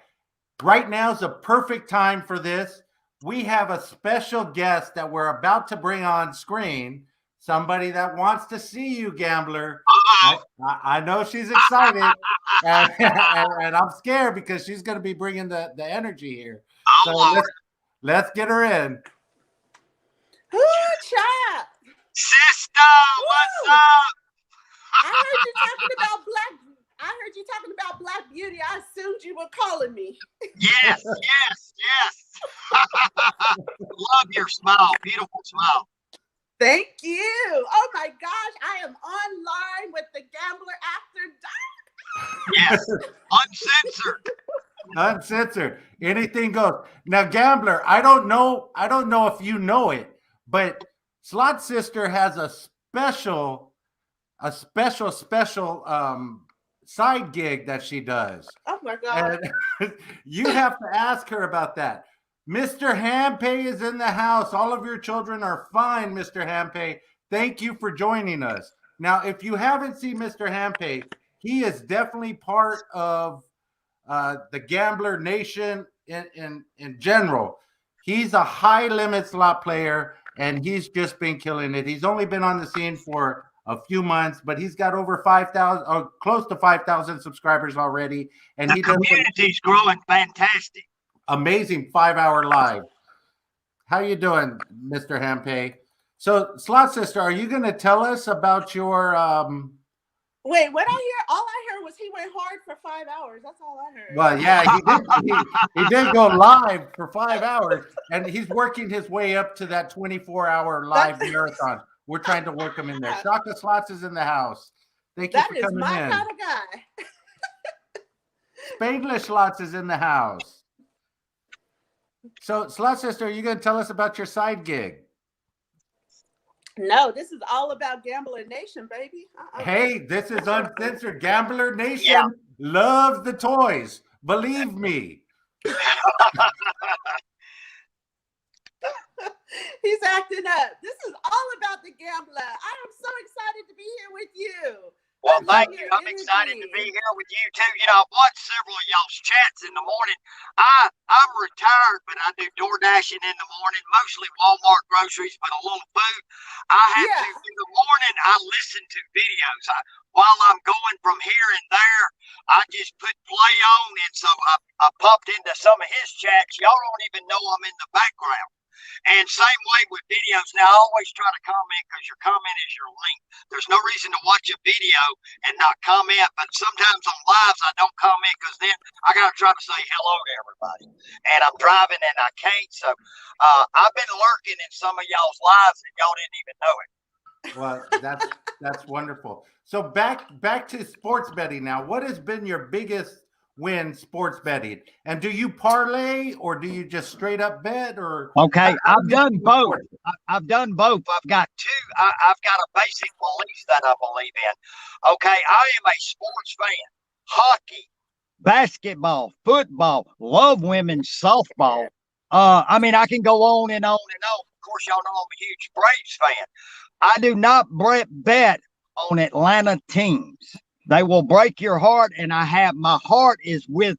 Right now is a perfect time for this. We have a special guest that we're about to bring on screen. Somebody that wants to see you, Gambler. I know she's excited, and I'm scared because she's going to be bringing the energy here. So let's get her in. Who chat? Sister, what's up? I heard you talking about Black Beauty. I assumed you were calling me. Yes. Love your smile. Beautiful smile. Thank you. Oh my gosh, I am online with the Gambler After Dark. Yes, Uncensored. Anything goes. Now, Gambler, I don't know if you know it, but Slot Sister has a special side gig that she does. Oh my God. And you have to ask her about that. Mr. Hampay is in the house. All of your children are fine, Mr. Hampay. Thank you for joining us. Now, if you haven't seen Mr. Hampay, he is definitely part of the Gambler Nation in general. He's a high limit slot player, and he's just been killing it. He's only been on the scene for a few months, but he's got over 5,000 or close to 5,000 subscribers already. And the community's growing fantastic. Amazing 5-hour live. How you doing, Mr. Hampay? So, Slot Sister, are you going to tell us about your Wait, what I hear? All I heard was he went hard for 5 hours. That's all I heard. Well, yeah, he did go live for 5 hours, and he's working his way up to that 24-hour live marathon. We're trying to work him in there. Shaka Slots is in the house. Thank you for coming in. That is my kind of guy. Spanglish Slots is in the house. So, Slot Sister, are you going to tell us about your side gig? No, this is all about Gambler Nation, baby. Hey, this is Uncensored. Gambler Nation loves the toys. Believe me. He's acting up. This is all about the Gambler. I am so excited to be here with you. Well, thank you. I'm excited to be here with you too. You know, I've watched several of y'all's chats in the morning. I'm retired, but I do door dashing in the morning, mostly Walmart groceries, but a little food. I have to in the morning. I listen to videos while I'm going from here and there. I just put play on, and so I popped into some of his chats. Y'all don't even know I'm in the background. And same way with videos. Now, I always try to comment because your comment is your link. There's no reason to watch a video and not comment. But sometimes on lives, I don't comment because then I got to try to say hello to everybody. And I'm driving and I can't. So I've been lurking in some of y'all's lives and y'all didn't even know it. Well, that's wonderful. So back to sports betting now. What has been your biggest win sports betting? And do you parlay or do you just straight up bet? Or okay, I've done both. I've got I've got a basic belief that I believe in. Okay, I am a sports fan. Hockey, basketball, football, love women's softball. I mean, I can go on and on and on. Of course, y'all know I'm a huge Braves fan. I do not bet on Atlanta teams. They will break your heart, and my heart is with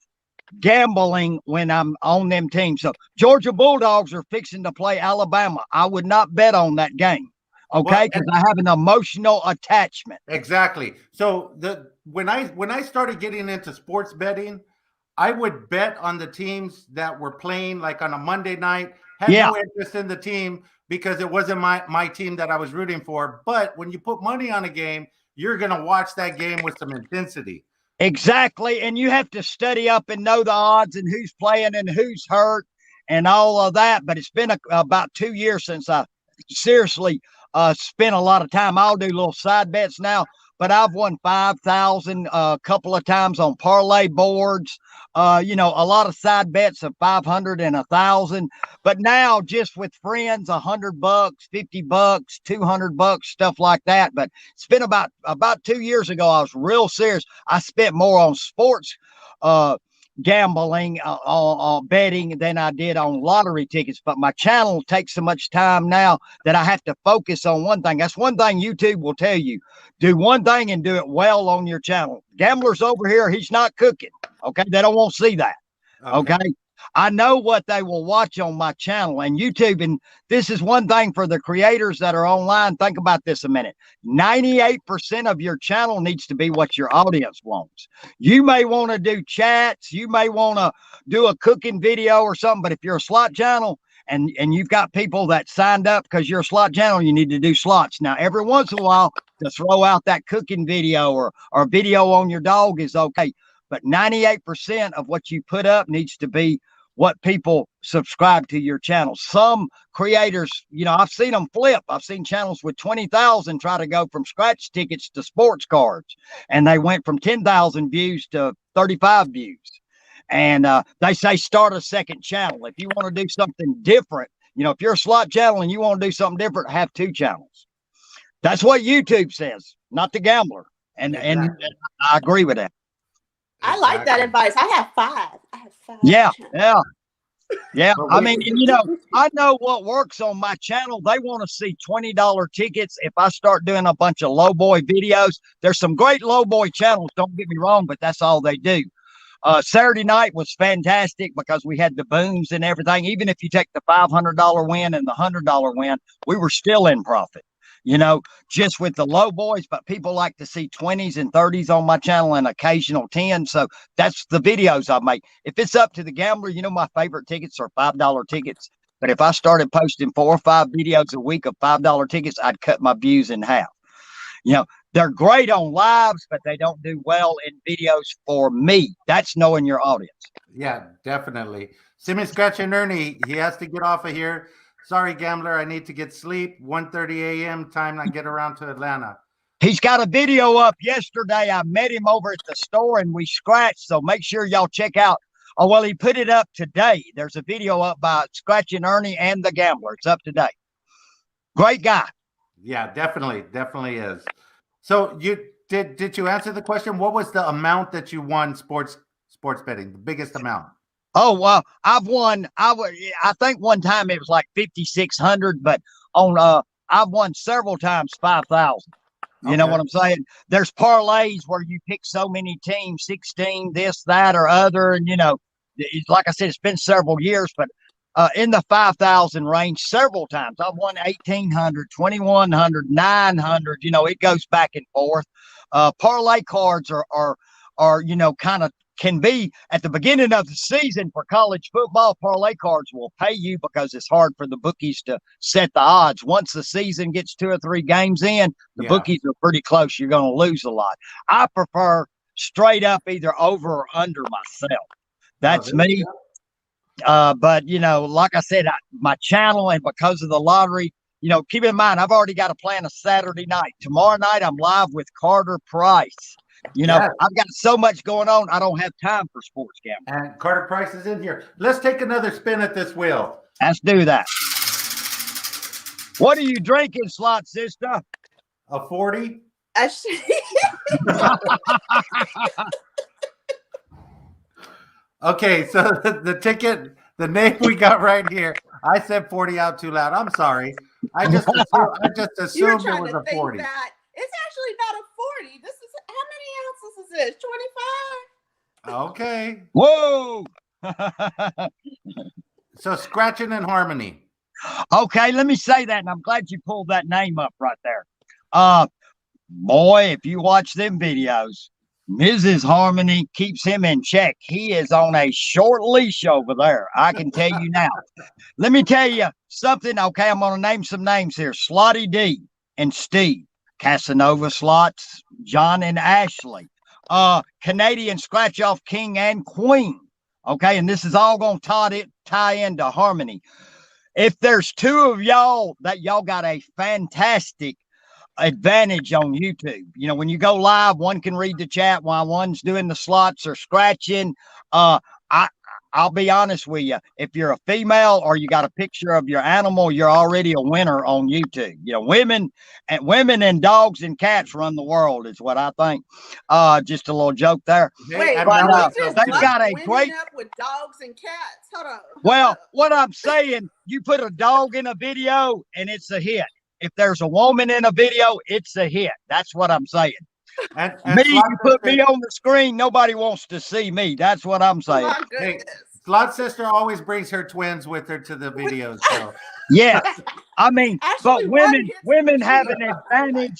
gambling when I'm on them teams. So Georgia Bulldogs are fixing to play Alabama. I would not bet on that game. Okay, because I have an emotional attachment. Exactly. So when I started getting into sports betting, I would bet on the teams that were playing like on a Monday night. Had no interest in the team because it wasn't my team that I was rooting for. But when you put money on a game, you're gonna watch that game with some intensity. Exactly, and you have to study up and know the odds and who's playing and who's hurt and all of that. But it's been about 2 years since I seriously spent a lot of time. I'll do little side bets now, but I've won 5,000 a couple of times on parlay boards. A lot of side bets of 500 and 1,000. But now, just with friends, $100, $50, $200, stuff like that. But it's been about 2 years ago. I was real serious. I spent more on sports gambling on betting than I did on lottery tickets, but my channel takes so much time now that I have to focus on one thing. That's one thing YouTube will tell you: do one thing and do it well on your channel. Gambler's over here, he's not cooking. Okay, they don't want to see that. Okay, I know what they will watch on my channel and YouTube. And this is one thing for the creators that are online. Think about this a minute. 98% of your channel needs to be what your audience wants. You may want to do chats. You may want to do a cooking video or something. But if you're a slot channel and you've got people that signed up because you're a slot channel, you need to do slots. Now, every once in a while, to throw out that cooking video or a video on your dog is okay. But 98% of what you put up needs to be what people subscribe to your channel. Some creators, I've seen them flip. I've seen channels with 20,000 try to go from scratch tickets to sports cards. And they went from 10,000 views to 35 views. And they say start a second channel. If you want to do something different, if you're a slot channel and you want to do something different, have 2 channels. That's what YouTube says, not the Gambler. And I agree with that. I like that advice. I have 5. Yeah. I mean, I know what works on my channel. They want to see $20 tickets. If I start doing a bunch of low boy videos, there's some great low boy channels. Don't get me wrong, but that's all they do. Saturday night was fantastic because we had the booms and everything. Even if you take the $500 win and the $100 win, we were still in profit. Just with the low boys, but people like to see 20s and 30s on my channel and occasional 10s. So that's the videos I make. If it's up to the Gambler, my favorite tickets are $5 tickets. But if I started posting 4 or 5 videos a week of $5 tickets, I'd cut my views in half. They're great on lives, but they don't do well in videos for me. That's knowing your audience. Yeah, definitely. Simmy Scratch and Ernie, he has to get off of here. Sorry, Gambler, I need to get sleep. 1:30 a.m. time I get around to Atlanta. He's got a video up yesterday. I met him over at the store and we scratched. So make sure y'all check out. Oh, well, he put it up today. There's a video up by Scratch and Ernie and the Gambler. It's up today. Great guy. Yeah, definitely is. So did you answer the question? What was the amount that you won sports betting? The biggest amount? Oh, well, I've won. I think one time it was like 5,600, but I've won several times 5,000. You know what I'm saying? There's parlays where you pick so many teams, 16, this, that, or other, and like I said, it's been several years, but in the 5,000 range several times. I've won 1,800, 2,100, 900. It goes back and forth. Parlay cards are kind of can be at the beginning of the season for college football. Parlay cards will pay you because it's hard for the bookies to set the odds. Once the season gets 2 or 3 games in, the bookies are pretty close. You're going to lose a lot. I prefer straight up either over or under myself. That's me. But like I said, my channel, and because of the lottery, keep in mind, I've already got to plan a Saturday night. Tomorrow night, I'm live with Carter Price. I've got so much going on. I don't have time for sports gambling. And Carter Price is in here. Let's take another spin at this wheel. Let's do that. What are you drinking, slot sister? A 40. Okay, so the ticket, the name we got right here. I said 40 out too loud. I'm sorry. I just assumed it was a 40. It's actually not a 40. This is how many ounces is this? 25? Okay. Whoa. So scratching and harmony. Okay, let me say that, and I'm glad you pulled that name up right there. Boy, if you watch them videos, Mrs. Harmony keeps him in check. He is on a short leash over there. I can tell you now. Let me tell you something. Okay, I'm going to name some names here. Slotty D and Steve, Casanova Slots, John and Ashley, Canadian Scratch Off King and Queen. Okay, and this is all going to tie into harmony. If there's two of y'all that y'all got a fantastic advantage on YouTube. You know, when you go live, one can read the chat while one's doing the slots or scratching. I'll be honest with you. If you're a female or you got a picture of your animal, you're already a winner on YouTube. You know, women and dogs and cats run the world is what I think. Just a little joke there. Wait, But, we just they've got a great up with dogs and cats. Hold on. Well, what I'm saying, you put a dog in a video and it's a hit. If there's a woman in a video, it's a hit. That's what I'm saying. And Me, you put me on the screen, nobody wants to see me. That's what I'm saying. Hey, Slot Sister always brings her twins with her to the videos. So. Yeah, I mean, Actually, but women have an advantage.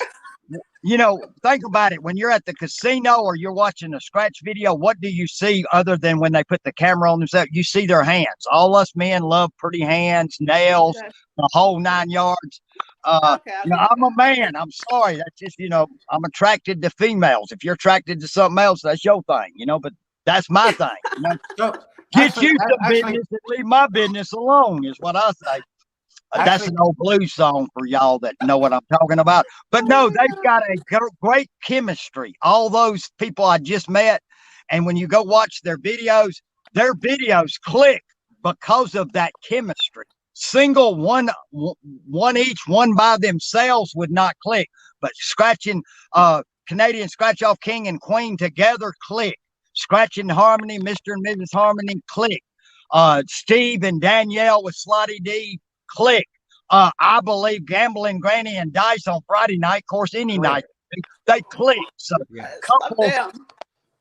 You know, think about it. When you're at the casino or you're watching a scratch video, what do you see other than when they put the camera on themselves? You see their hands. All us men love pretty hands, nails, the whole 9 yards. You know, I'm a man. I'm sorry. That's just, you know, I'm attracted to females. If you're attracted to something else, that's your thing, you know, but that's my thing. You know? So, Get you some business and leave my business alone is what I say. That's an old blues song for y'all that know what I'm talking about. But no, they've got a great chemistry. All those people I just met, and when you go watch their videos click because of that chemistry. Single one each, one by themselves would not click, but scratching Canadian Scratch Off King and Queen together click. Scratching Harmony, Mr. and Mrs. Harmony click. Steve and Danielle with Slotty D click. I believe Gambling Granny and Dice on Friday night, of course, any night, they click. So couples,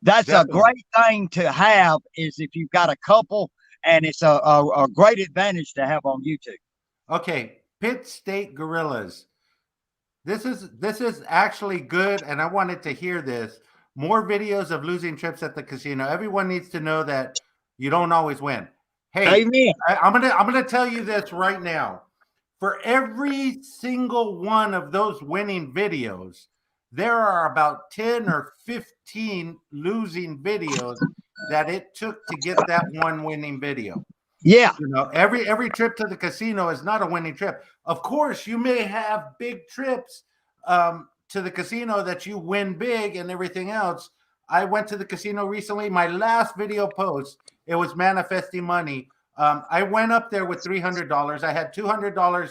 that's definitely a great thing to have, is if you've got a couple, and it's a great advantage to have on YouTube. Okay, Pitt State Gorillas. This is actually good, and I wanted to hear this. More videos of losing trips at the casino. Everyone needs to know that you don't always win. Hey, amen. I'm gonna tell you this right now. For every single one of those winning videos, there are about 10 or 15 losing videos that it took to get that one winning video. Yeah. You know, every trip to the casino is not a winning trip. Of course, you may have big trips to the casino that you win big and everything else. I went to the casino recently. My last video post, it was manifesting money. I went up there with $300. I had $200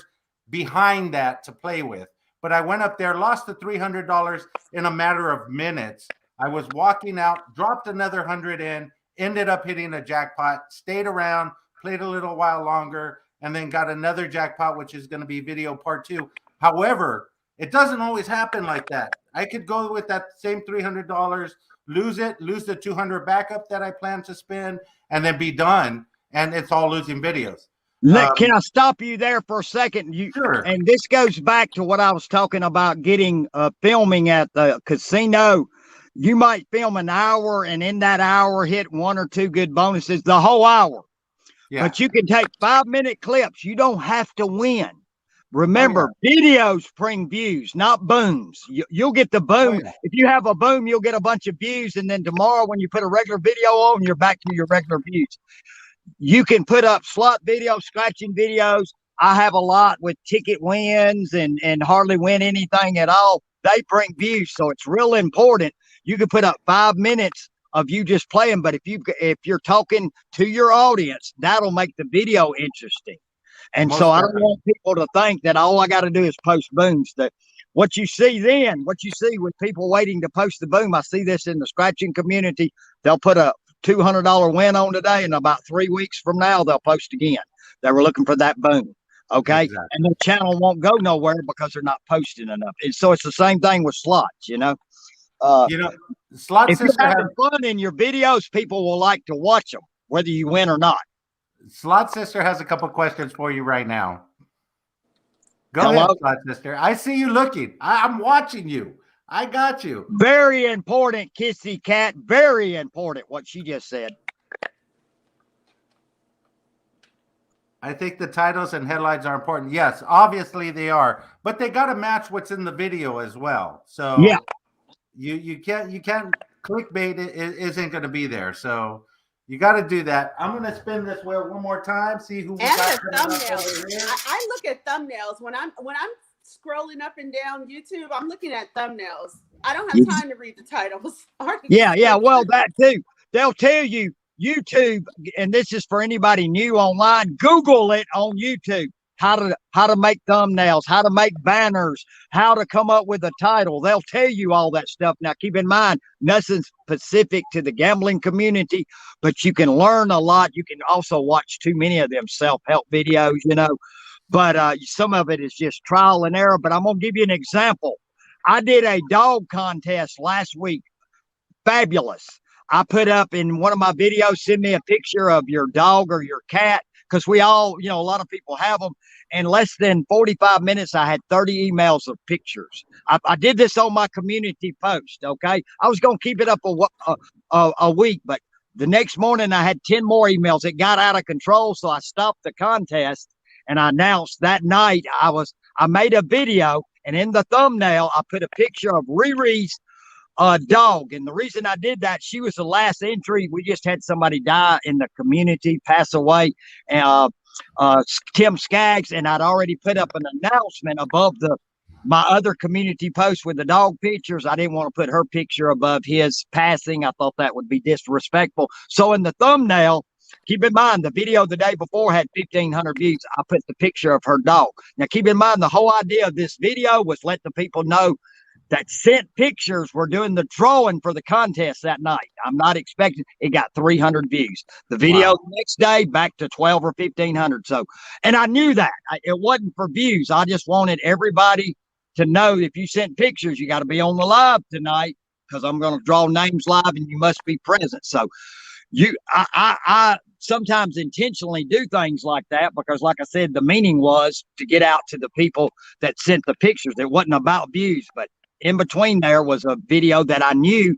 behind that to play with, but I went up there, lost the $300 in a matter of minutes. I was walking out, dropped another 100 in, ended up hitting a jackpot, stayed around, played a little while longer, and then got another jackpot, which is going to be video part 2. However, it doesn't always happen like that. I could go with that same $300, lose the 200 backup that I plan to spend, and then be done. And it's all losing videos. Can I stop you there for a second? Sure. And this goes back to what I was talking about, getting filming at the casino. You might film an hour, and in that hour hit 1 or 2 good bonuses the whole hour. Yeah. But you can take 5-minute clips. You don't have to win. Remember, videos bring views, not booms. You'll get the boom. If you have a boom, you'll get a bunch of views. And then tomorrow, when you put a regular video on, you're back to your regular views. You can put up slot videos, scratching videos. I have a lot with ticket wins and hardly win anything at all. They bring views. So it's real important. You can put up 5 minutes of you just playing. But if you're talking to your audience, that'll make the video interesting. And most so I don't want people to think that all I got to do is post booms. That what you see with people waiting to post the boom. I see this in the scratching community. They'll put a $200 win on today, and about 3 weeks from now, they'll post again. They were looking for that boom. Okay. Exactly. And the channel won't go nowhere because they're not posting enough. And so it's the same thing with slots, you know. You know, Slot if you're Sister having fun in your videos, people will like to watch them, whether you win or not. Slot Sister has a couple questions for you right now. Go Hello? ahead, Slot Sister. I see you looking. I'm watching you. I got you. Very important, Kissy Cat. Very important, what she just said. I think the titles and headlines are important. Yes, obviously they are, but they got to match what's in the video as well. So Yeah. you can't clickbait it isn't going to be there. So you got to do that. I'm going to spin this wheel one more time. See who we And got the coming up thumbnails. over here. I look at thumbnails when I'm scrolling up and down YouTube. I'm looking at thumbnails. I don't have time to read the titles. Yeah. Well, that too. They'll tell you YouTube, and this is for anybody new online. Google it on YouTube. How to make thumbnails, how to make banners, how to come up with a title. They'll tell you all that stuff. Now, keep in mind, nothing's specific to the gambling community, but you can learn a lot. You can also watch too many of them self-help videos, you know. But some of it is just trial and error. But I'm going to give you an example. I did a dog contest last week. Fabulous. I put up in one of my videos, send me a picture of your dog or your cat, because we all, you know, a lot of people have them. In less than 45 minutes, I had 30 emails of pictures. I did this on my community post, okay? I was going to keep it up a week, but the next morning I had 10 more emails. It got out of control, so I stopped the contest, and I announced that night I made a video, and in the thumbnail, I put a picture of Riri's dog. And the reason I did that, she was the last entry. We just had somebody die in the community, pass away, Tim Skaggs, and I'd already put up an announcement above my other community post with the dog pictures. I didn't want to put her picture above his passing. I thought that would be disrespectful. So in the thumbnail, keep in mind, the video the day before had 1,500 views. I put the picture of her dog. Now, keep in mind, the whole idea of this video was let the people know that sent pictures were doing the drawing for the contest that night. I'm not expecting it. Got 300 views. The video the next day back to 12 or 1,500. So, and I knew that it wasn't for views. I just wanted everybody to know if you sent pictures, you got to be on the live tonight, because I'm going to draw names live and you must be present. So I sometimes intentionally do things like that, because like I said, the meaning was to get out to the people that sent the pictures. It wasn't about views, but in between there was a video that I knew.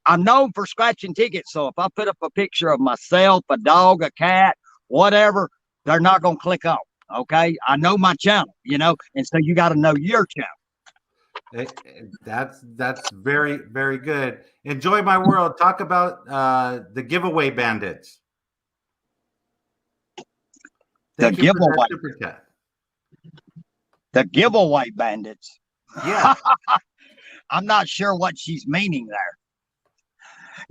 I'm known for scratching tickets. So if I put up a picture of myself, a dog, a cat, whatever, they're not going to click on. Okay. I know my channel, you know, and so you got to know your channel. That's very, very good. Enjoy my world. Talk about the giveaway bandits. The giveaway bandits. Yeah. I'm not sure what she's meaning there.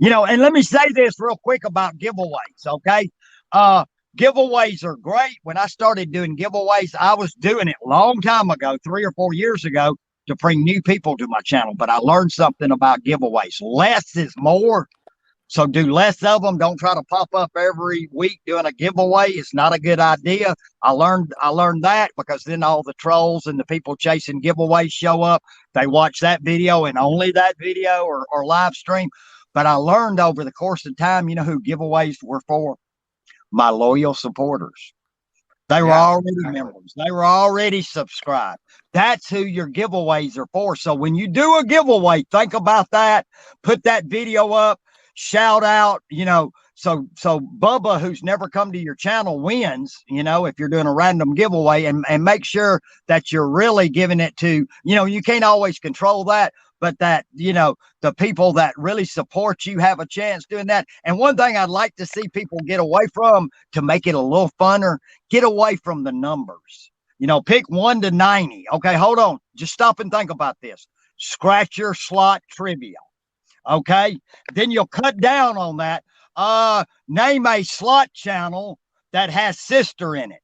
You know, and let me say this real quick about giveaways, okay? Giveaways are great. When I started doing giveaways, I was doing it a long time ago, 3 or 4 years ago, to bring new people to my channel. But I learned something about giveaways. Less is more. So do less of them. Don't try to pop up every week doing a giveaway. It's not a good idea. I learned that, because then all the trolls and the people chasing giveaways show up. They watch that video and only that video or live stream. But I learned over the course of time, you know who giveaways were for? My loyal supporters. They were already members. They were already subscribed. That's who your giveaways are for. So when you do a giveaway, think about that. Put that video up. Shout out, you know, so Bubba, who's never come to your channel, wins, you know, if you're doing a random giveaway, and make sure that you're really giving it to, you know, you can't always control that, but that, you know, the people that really support you have a chance doing that. And one thing I'd like to see people get away from, to make it a little funner, get away from the numbers, you know, pick 1 to 90. Okay, hold on. Just stop and think about this. Scratch your slot trivia. Okay, then you'll cut down on that. Name a slot channel that has sister in it.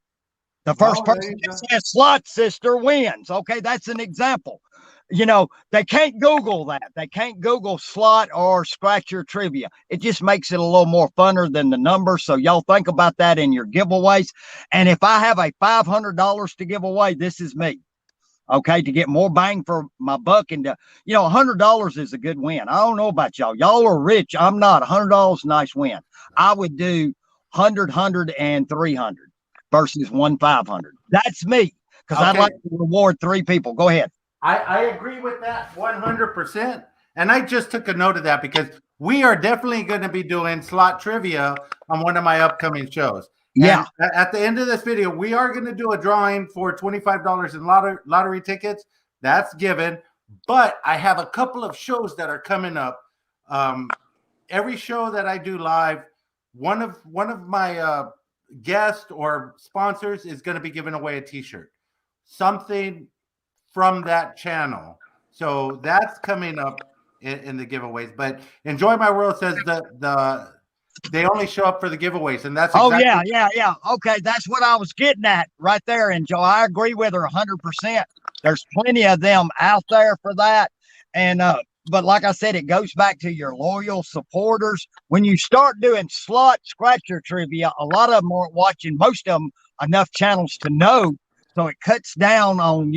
The first person that says slot sister wins. Okay, that's an example. You know, they can't Google that. They can't Google slot or scratch your trivia. It just makes it a little more funner than the number. So y'all think about that in your giveaways. And if I have a $500 to give away, this is me. okay, to get more bang for my buck. And, $100 is a good win. I don't know about y'all. Y'all are rich. I'm not. $100 nice win. I would do 100, and 300 versus 500. That's me, because I'd like to reward 3 people. Go ahead. I agree with that 100%. And I just took a note of that because we are definitely going to be doing slot trivia on one of my upcoming shows. Yeah. And at the end of this video, we are going to do a drawing for $25 in lottery tickets. That's given. But I have a couple of shows that are coming up. Every show that I do live, one of my guests or sponsors is going to be giving away a T-shirt, something from that channel. So that's coming up in the giveaways. But Enjoy My World says they only show up for the giveaways, and that's exactly yeah. Okay, that's what I was getting at right there. And Joe, I agree with her 100%. There's plenty of them out there for that. And but like I said, it goes back to your loyal supporters. When you start doing slot scratcher trivia, a lot of them aren't watching, most of them, enough channels to know. So it cuts down on,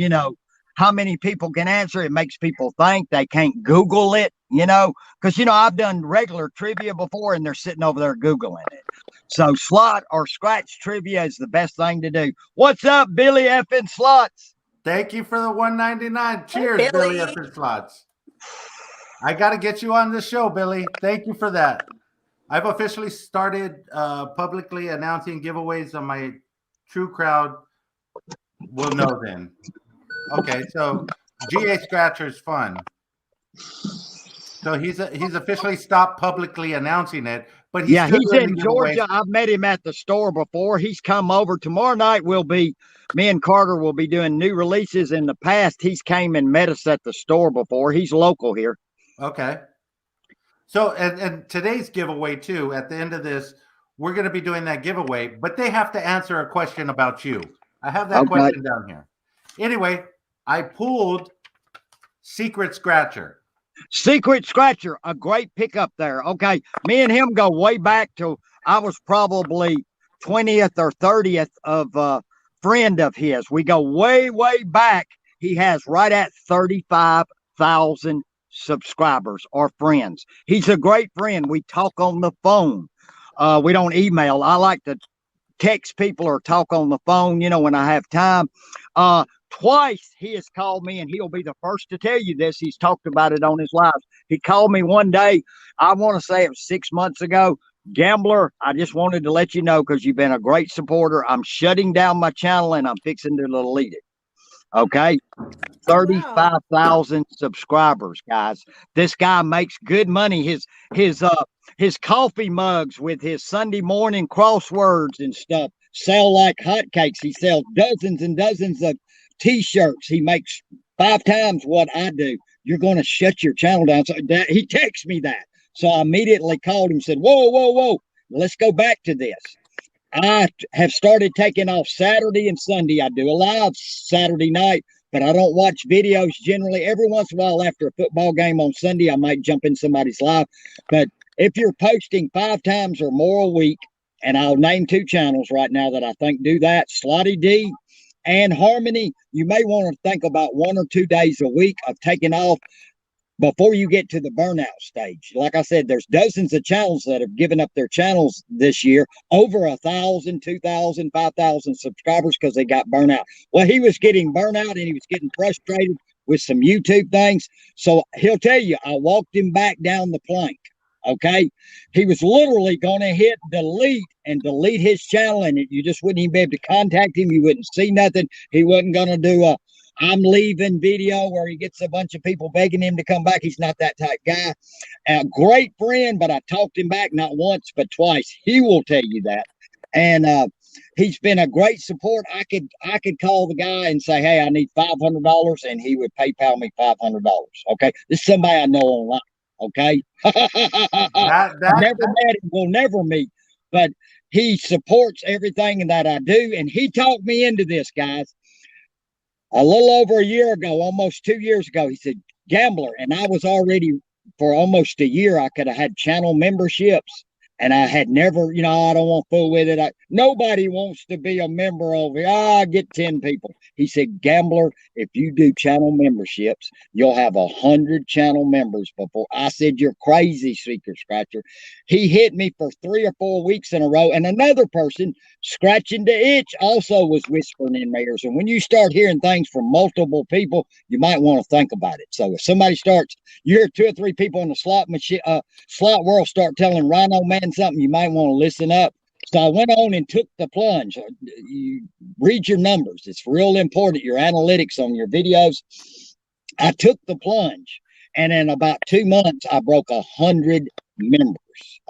how many people can answer. It makes people think. They can't Google it, because, I've done regular trivia before and they're sitting over there Googling it. So slot or scratch trivia is the best thing to do. What's up, Billy effing Slots? Thank you for the $1.99. Cheers, Hey, Billy Billy. effing Slots. I got to get you on the show, Billy. Thank you for that. I've officially started publicly announcing giveaways on my True Crowd. We'll know then. Okay, so GA Scratcher's fun. So he's officially stopped publicly announcing it, but he's in Georgia. I've met him at the store before. He's come over. Tomorrow night me and Carter will be doing new releases. In the past, he's came and met us at the store before. He's local here. Okay. So and today's giveaway too, at the end of this, we're going to be doing that giveaway, but they have to answer a question about you. I have that question down here. Anyway, I pulled Secret Scratcher. Secret Scratcher, a great pickup there. Okay, me and him go way back to, I was probably 20th or 30th of a friend of his. We go way, way back. He has right at 35,000 subscribers or friends. He's a great friend. We talk on the phone. We don't email. I like to text people or talk on the phone, when I have time. Twice he has called me, and he'll be the first to tell you this. He's talked about it on his lives. He called me one day. I want to say it was 6 months ago. Gambler, I just wanted to let you know, because you've been a great supporter. I'm shutting down my channel and I'm fixing to delete it. Okay. 35,000 subscribers, guys. This guy makes good money. His coffee mugs with his Sunday morning crosswords and stuff sell like hotcakes. He sells dozens and dozens of T-shirts. He makes 5 times what I do. You're going to shut your channel down. So he texted me that. So I immediately called him and said, whoa. Let's go back to this. I have started taking off Saturday and Sunday. I do a live Saturday night, but I don't watch videos generally. Every once in a while after a football game on Sunday, I might jump in somebody's live. But if you're posting 5 times or more a week, and I'll name 2 channels right now that I think do that, Slotty D and Harmony, you may want to think about 1 or 2 days a week of taking off before you get to the burnout stage. Like I said, there's dozens of channels that have given up their channels this year, over 1,000, 2,000, 5,000 subscribers, because they got burnout. Well, he was getting burnout and he was getting frustrated with some YouTube things. So he'll tell you, I walked him back down the plank. Okay. He was literally going to hit delete his channel, and you just wouldn't even be able to contact him. You wouldn't see nothing. He wasn't going to do a I'm leaving video where he gets a bunch of people begging him to come back. He's not that type guy. A great friend, but I talked him back not once, but twice. He will tell you that. And he's been a great support. I could call the guy and say, hey, I need $500, and he would PayPal me $500. Okay. This is somebody I know online. Okay. Never met him, will never meet, but he supports everything that I do. And he talked me into this, guys. A little over a year ago, almost 2 years ago, he said, Gambler. And I was already, for almost a year, I could have had channel memberships. And I had never, I don't want to fool with it. Nobody wants to be a member of it. I get 10 people. He said, Gambler, if you do channel memberships, you'll have 100 channel members before. I said, you're crazy, Secret Scratcher. He hit me for 3 or 4 weeks in a row. And another person, Scratching the Itch, also was whispering in my ears. And when you start hearing things from multiple people, you might want to think about it. So if somebody starts, you hear 2 or 3 people in the slot machine, slot world start telling RhinoMan something, you might want to listen up. So I went on and took the plunge. You read your numbers. It's real important, your analytics on your videos. I took the plunge, and in about 2 months, I broke 100 members.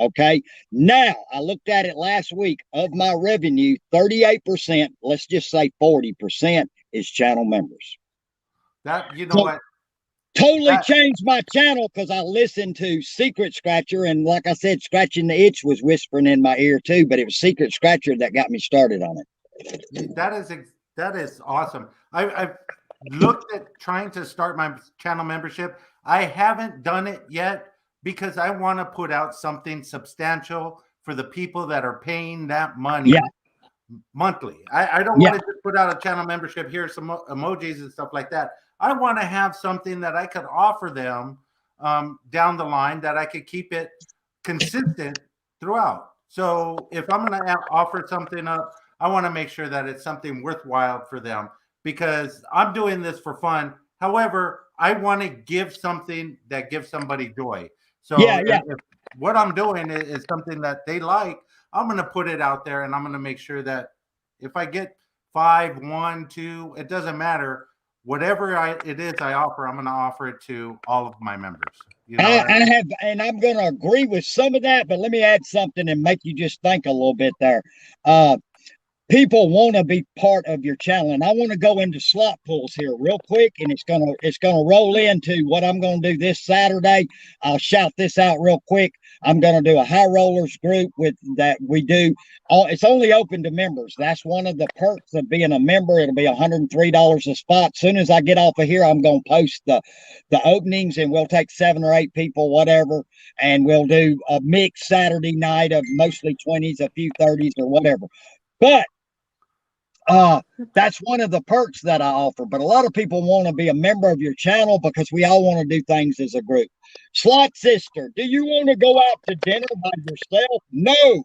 Okay. Now I looked at it last week. Of my revenue, 38%, let's just say 40%, is channel members. That, you know what? Totally changed my channel because I listened to Secret Scratcher, and like I said, Scratching the Itch was whispering in my ear too, but it was Secret Scratcher that got me started on it. That is awesome. I've looked at trying to start my channel membership. I haven't done it yet because I want to put out something substantial for the people that are paying that money monthly. I don't want to just put out a channel membership, here's some emojis and stuff like that. I want to have something that I could offer them down the line that I could keep it consistent throughout. So if I'm going to offer something up, I want to make sure that it's something worthwhile for them because I'm doing this for fun. However, I want to give something that gives somebody joy. So if what I'm doing is something that they like, I'm going to put it out there, and I'm going to make sure that if I get 5, 1, 2, it doesn't matter. Whatever it is I offer, I'm going to offer it to all of my members. You know and I'm going to agree with some of that, but let me add something and make you just think a little bit there. People want to be part of your channel, and I want to go into slot pools here real quick, and it's gonna roll into what I'm going to do this Saturday. I'll shout this out real quick. I'm going to do a high rollers group with that we do. It's only open to members. That's one of the perks of being a member. It'll be $103 a spot. As soon as I get off of here, I'm going to post the openings, and we'll take 7 or 8 people, whatever, and we'll do a mix Saturday night of mostly 20s, a few 30s, or whatever. But that's one of the perks that I offer. But a lot of people want to be a member of your channel because we all want to do things as a group. Slot Sister, do you want to go out to dinner by yourself? No.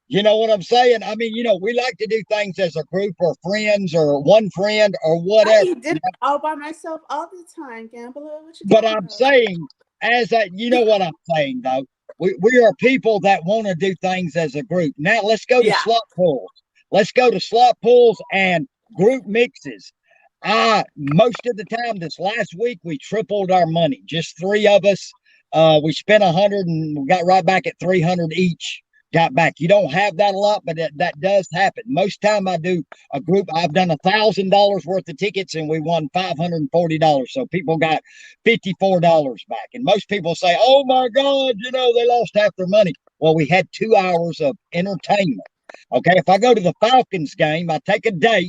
You know what I'm saying? I mean, we like to do things as a group or friends or one friend or whatever. I did it all by myself all the time, Gambler. But I'm saying, what I'm saying, though. We are people that want to do things as a group. Now, let's go to slot pools. Let's go to slot pools and group mixes. Most of the time this last week, we tripled our money. Just 3 of us. We spent 100 and we got right back at 300 each. Got back. You don't have that a lot, but that does happen. Most time I do a group, I've done $1,000 worth of tickets and we won $540. So people got $54 back. And most people say, oh my God, they lost half their money. Well, we had 2 hours of entertainment. Okay, if I go to the Falcons game, I take a date,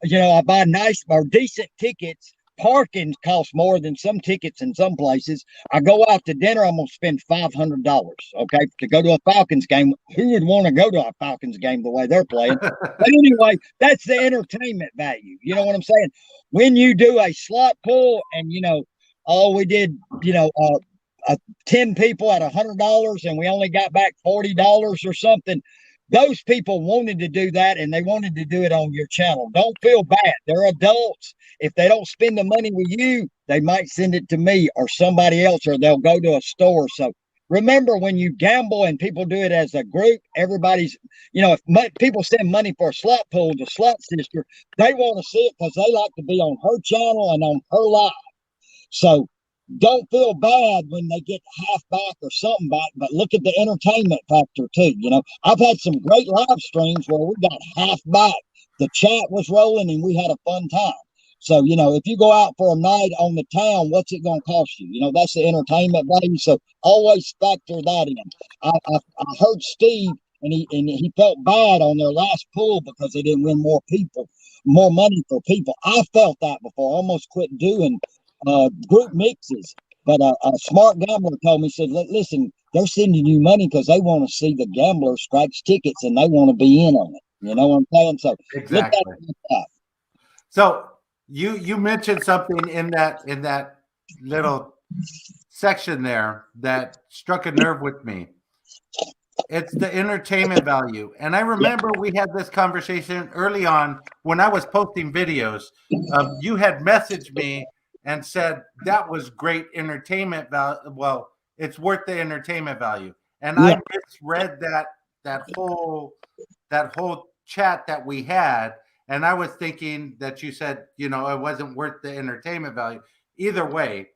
I buy nice or decent tickets. Parking costs more than some tickets in some places. I go out to dinner, I'm going to spend $500, okay, to go to a Falcons game. Who would want to go to a Falcons game the way they're playing? But anyway, that's the entertainment value. You know what I'm saying? When you do a slot pool and, we did, 10 people at $100 and we only got back $40 or something. Those people wanted to do that, and they wanted to do it on your channel. Don't feel bad. They're adults. If they don't spend the money with you, they might send it to me or somebody else, or they'll go to a store. So remember, when you gamble and people do it as a group, everybody's, if people send money for a slot pool to Slot Sister, they want to see it because they like to be on her channel and on her live. So don't feel bad when they get half back or something back, but look at the entertainment factor too. I've had some great live streams where we got half back. The chat was rolling and we had a fun time. So, if you go out for a night on the town, what's it going to cost you? That's the entertainment value. So always factor that in. I heard Steve and he felt bad on their last pool because they didn't win more money for people. I felt that before. I almost quit doing group mixes, but a smart gambler told me, said, listen, they're sending you money because they want to see the gambler scratch tickets and they want to be in on it. You know what I'm saying? So Exactly. look at that. So you mentioned something in that little section there that struck a nerve with me. It's the entertainment value. And I remember we had this conversation early on when I was posting videos. You had messaged me and said that was great entertainment value. Well, it's worth the entertainment value. And I misread that whole chat that we had. And I was thinking that you said, it wasn't worth the entertainment value. Either way,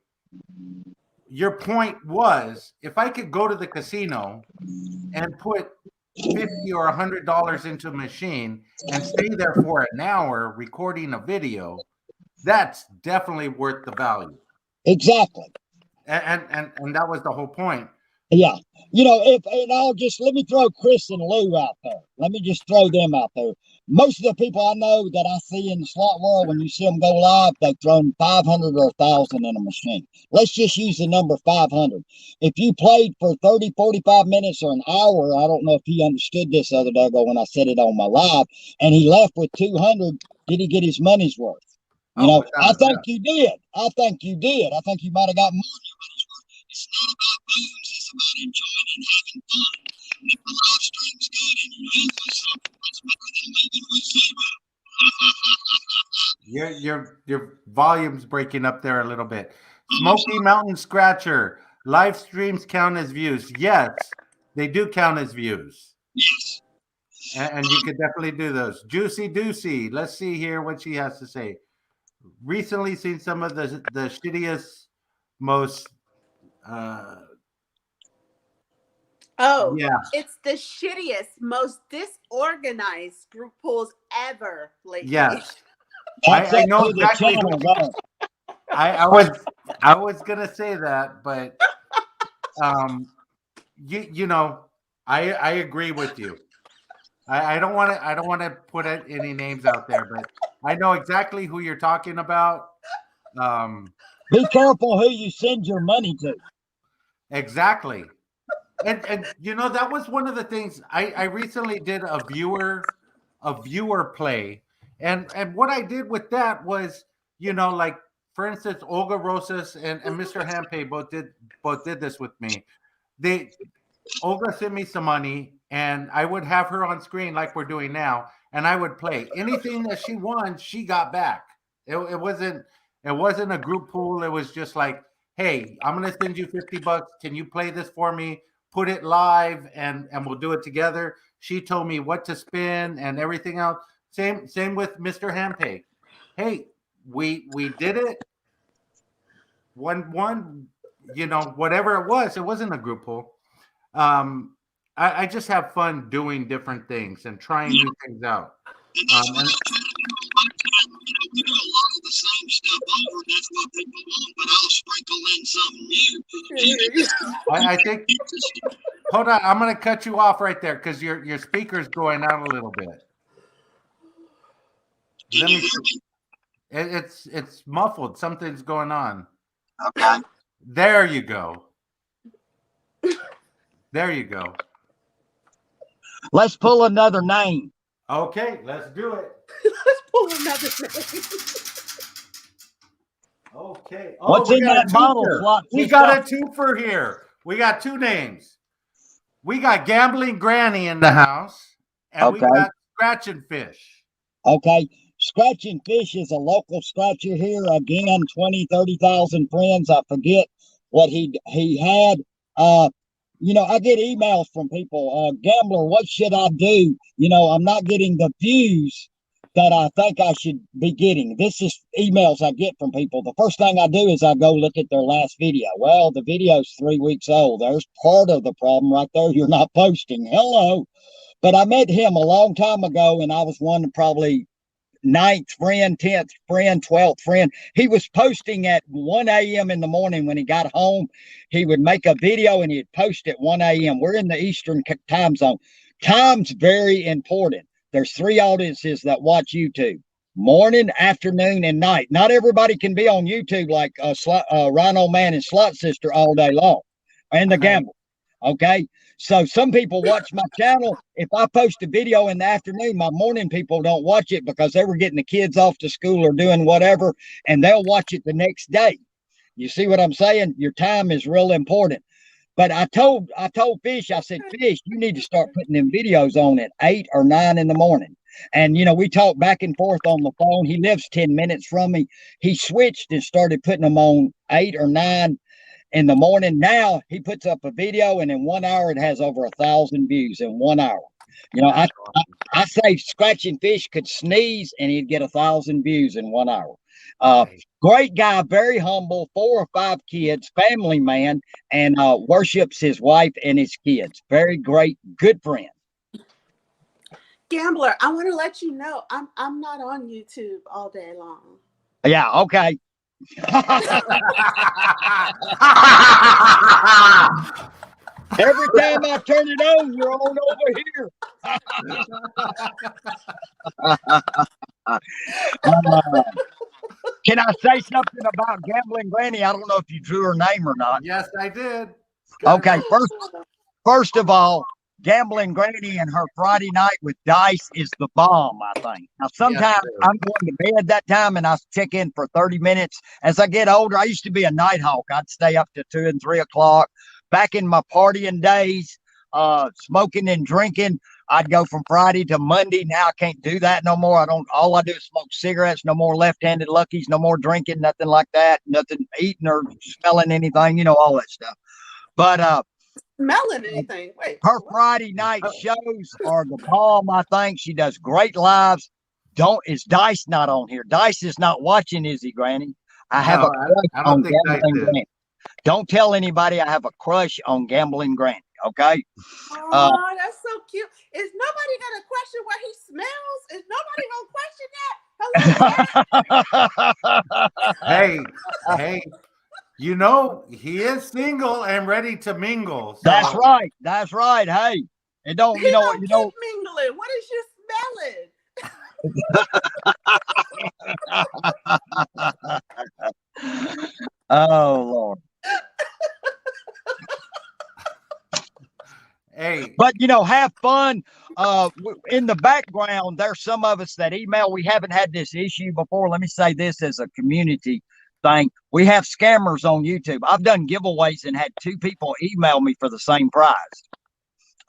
your point was, if I could go to the casino and put $50 or $100 into a machine and stay there for an hour recording a video, that's definitely worth the value. Exactly. And that was the whole point. Yeah. Let me throw Chris and Lou out there. Let me just throw them out there. Most of the people I know that I see in the slot world, when you see them go live, they've thrown 500 or 1,000 in a machine. Let's just use the number 500. If you played for 30, 45 minutes or an hour, I don't know if he understood this the other day ago when I said it on my live, and he left with 200, did he get his money's worth? I think you did. I think you did. I think you might have got more than your money's worth. It's not about booms. It's about enjoying and having fun. And if the live stream's good and you have something, that's better than leaving with zero. Your volume's breaking up there a little bit. Smoky Mountain Scratcher. Live streams count as views. Yes, they do count as views. Yes. And you could definitely do those. Juicy Doocy. Let's see here what she has to say. Recently seen some of the shittiest, most it's the shittiest, most disorganized group pools ever lately. Yes. I know exactly. I was gonna say that, but I agree with you. I don't want to put any names out there, but I know exactly who you're talking about. Be careful who you send your money to. Exactly. And that was one of the things I recently did a viewer play. And what I did with that was, like, for instance, Olga Rosas and Mr. Hampe both did this with me. Olga sent me some money and I would have her on screen like we're doing now, and I would play. Anything that she won, she got back. It wasn't a group pool. It was just like, hey, I'm gonna send you $50. Can you play this for me? Put it live and we'll do it together. She told me what to spin and everything else. Same with Mr. Hampe. Hey, we did it. One, whatever it wasn't a group pool. I just have fun doing different things and trying new things out. We do a lot of the same stuff over. That's what people want, but I'll sprinkle in something new. I think. Hold on, I'm going to cut you off right there because your speaker's going out a little bit. It's muffled. Something's going on. Okay. There you go. There you go. Let's pull another name. Okay, let's do it. Let's pull another name. Okay. What's in that bottle? We got a twofer here. We got two names. We got Gambling Granny in the house, and we got Scratching Fish. Okay. Scratching Fish is a local scratcher here. Again, 20, 30,000 friends. I forget what he had. I get emails from people, Gambler, what should I do? I'm not getting the views that I think I should be getting. This is emails I get from people. The first thing I do is I go look at their last video. Well, the video's 3 weeks old. There's part of the problem right there. You're not posting. Hello. But I met him a long time ago, and I was one of probably 9th friend, 10th friend, 12th friend. He was posting at 1 a.m. in the morning when he got home. He would make a video and he'd post at 1 a.m. We're in the Eastern time zone. Time's very important. There's 3 audiences that watch YouTube: morning, afternoon, and night. Not everybody can be on YouTube like RhinoMan and Slot Sister all day long, and the Gambler. Okay. So some people watch my channel. If I post a video in the afternoon, my morning people don't watch it because they were getting the kids off to school or doing whatever, and they'll watch it the next day. You see what I'm saying? Your time is real important. But I told Fish, I said, Fish, you need to start putting them videos on at 8 or 9 in the morning. And, you know, we talked back and forth on the phone. He lives 10 minutes from me. He switched and started putting them on 8 or 9 in the morning. Now he puts up a video, and in 1 hour, it has over 1,000 views in 1 hour. You know, I say Scratching Fish could sneeze and he'd get 1,000 views in 1 hour. Great guy, very humble, 4 or 5 kids, family man, and worships his wife and his kids. Very great, good friend. Gambler, I want to let you know I'm not on YouTube all day long. Yeah, okay. Every time I turn it on, you're on over here. Can I say something about Gambling Granny? I don't know if you drew her name or not. Yes, I did. Okay, first of all, Gambling Granny and her Friday night with dice is the bomb, I think. Now, sometimes I'm going to bed that time and I check in for 30 minutes. As I get older, I used to be a night hawk. I'd stay up to 2 and 3 o'clock. Back in my partying days, smoking and drinking, I'd go from Friday to Monday. Now I can't do that no more. All I do is smoke cigarettes, no more left-handed luckies, no more drinking, nothing like that, nothing eating or smelling anything, you know, all that stuff. But smelling anything. Wait. Her Friday night shows are the bomb, I think. She does great lives. Is Dice not on here? Dice is not watching, is he, Granny? I have a crush on Gambling Granny. Don't tell anybody I have a crush on Gambling Granny, okay? Oh, that's so cute. Is nobody gonna question what he smells? Is nobody gonna question that? Hey, you know, he is single and ready to mingle. So. That's right. Hey, and don't keep mingling. What is you smelling? Oh Lord. Hey, but you know, have fun. In the background, there's some of us that email. We haven't had this issue before. Let me say this as a community thing. We have scammers on YouTube. I've done giveaways and had 2 people email me for the same prize.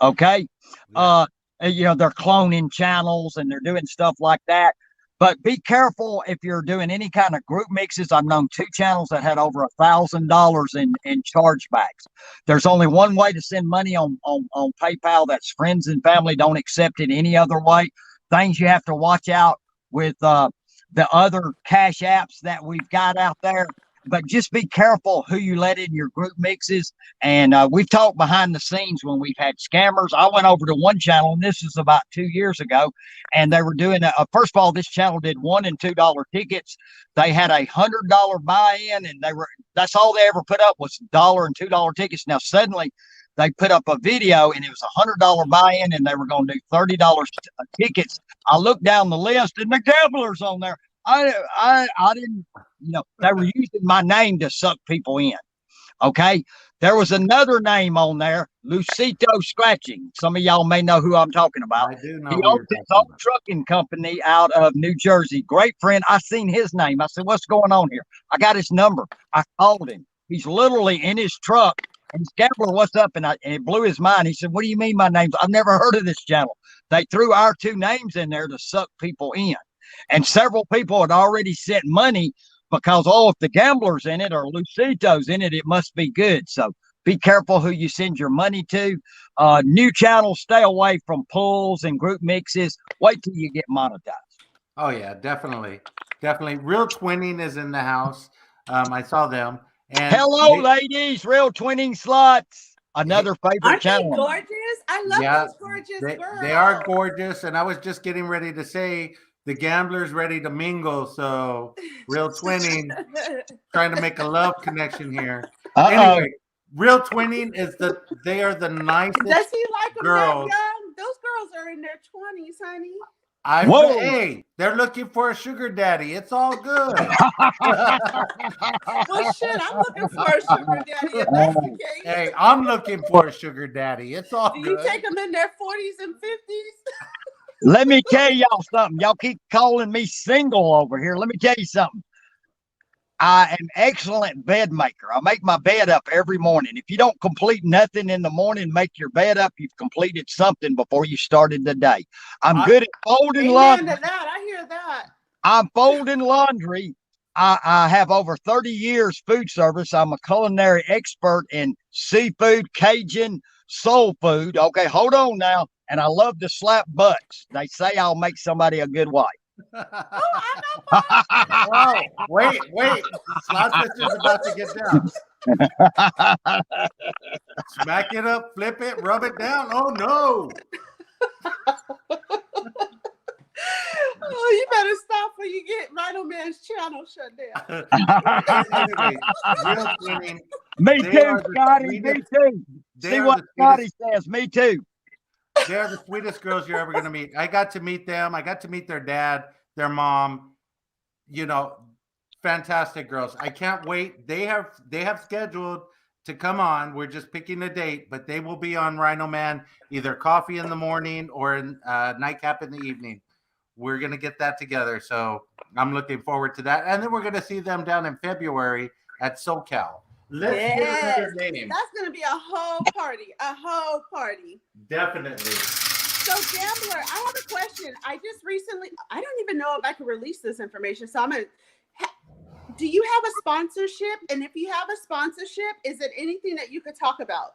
Okay. Yeah. You know, they're cloning channels and they're doing stuff like that. But be careful if you're doing any kind of group mixes. I've known 2 channels that had over $1,000 in chargebacks. There's only one way to send money on PayPal. That's friends and family. Don't accept it any other way. Things you have to watch out with the other cash apps that we've got out there. But just be careful who you let in your group mixes. And we've talked behind the scenes when we've had scammers. I went over to one channel, and this is about 2 years ago, and they were doing first of all, this channel did $1 and $2 tickets. They had a $100 buy-in, and that's all they ever put up was $1 and $2 tickets. Now suddenly they put up a video, and it was $100 buy-in, and they were going to do $30 tickets. I looked down the list, and the Gambler's on there. I didn't, you know, they were using my name to suck people in. Okay. There was another name on there, Lucito Scratching. Some of y'all may know who I'm talking about. I do know. He owns his own trucking company out of New Jersey. Great friend. I seen his name. I said, what's going on here? I got his number. I called him. He's literally in his truck. And Gambler, what's up? And it blew his mind. He said, what do you mean my name's? I've never heard of this channel. They threw our 2 names in there to suck people in. And several people had already sent money because, if the Gambler's in it or Lucito's in it, it must be good. So be careful who you send your money to. New channels, stay away from pulls and group mixes. Wait till you get monetized. Oh, yeah, definitely. Definitely. Real Twinning is in the house. I saw them. And hello, ladies. Real Twinning Slots. Another favorite channel. Aren't they gorgeous? I love those gorgeous girls. They are gorgeous. And I was just getting ready to say, the Gambler's ready to mingle, so Real Twinning trying to make a love connection here. Anyway, Real Twinning they are the nicest. Does he like them girls. that young? Those girls are in their 20s, honey. Whoa. Hey, they're looking for a sugar daddy. It's all good. Well, shit, I'm looking for a sugar daddy if that's the case. Hey, I'm looking for a sugar daddy. It's all Do good. you take them in their 40s and 50s? Let me tell y'all something. Y'all keep calling me single over here. Let me tell you something. I am excellent bed maker. I make my bed up every morning. If you don't complete nothing in the morning, make your bed up, you've completed something before you started the day. I'm good at folding Amen laundry. to that. I hear that. I'm folding laundry. I have over 30 years food service. I'm a culinary expert in seafood, Cajun, soul food. Okay, hold on now. And I love to slap butts. They say I'll make somebody a good wife. Oh, wait. Slot Sister's about to get down. Smack it up, flip it, rub it down. Oh, no. Oh, you better stop when you get RhinoMan's channel shut down. Anyway, real twinning. Me They too, are the Scotty. Me sweetest- too. they See are what the Scotty sweetest- says. Me too. They're the sweetest girls you're ever going to meet. I got to meet them. I got to meet their dad, their mom. You know, fantastic girls. I can't wait. They have scheduled to come on. We're just picking a date, but they will be on RhinoMan, either coffee in the morning or in, Nightcap in the evening. We're going to get that together. So I'm looking forward to that. And then we're going to see them down in February at SoCal. Let's get another name. That's going to be a whole party. A whole party. Definitely. So, Gambler, I have a question. I don't even know if I can release this information. So, do you have a sponsorship? And if you have a sponsorship, is it anything that you could talk about?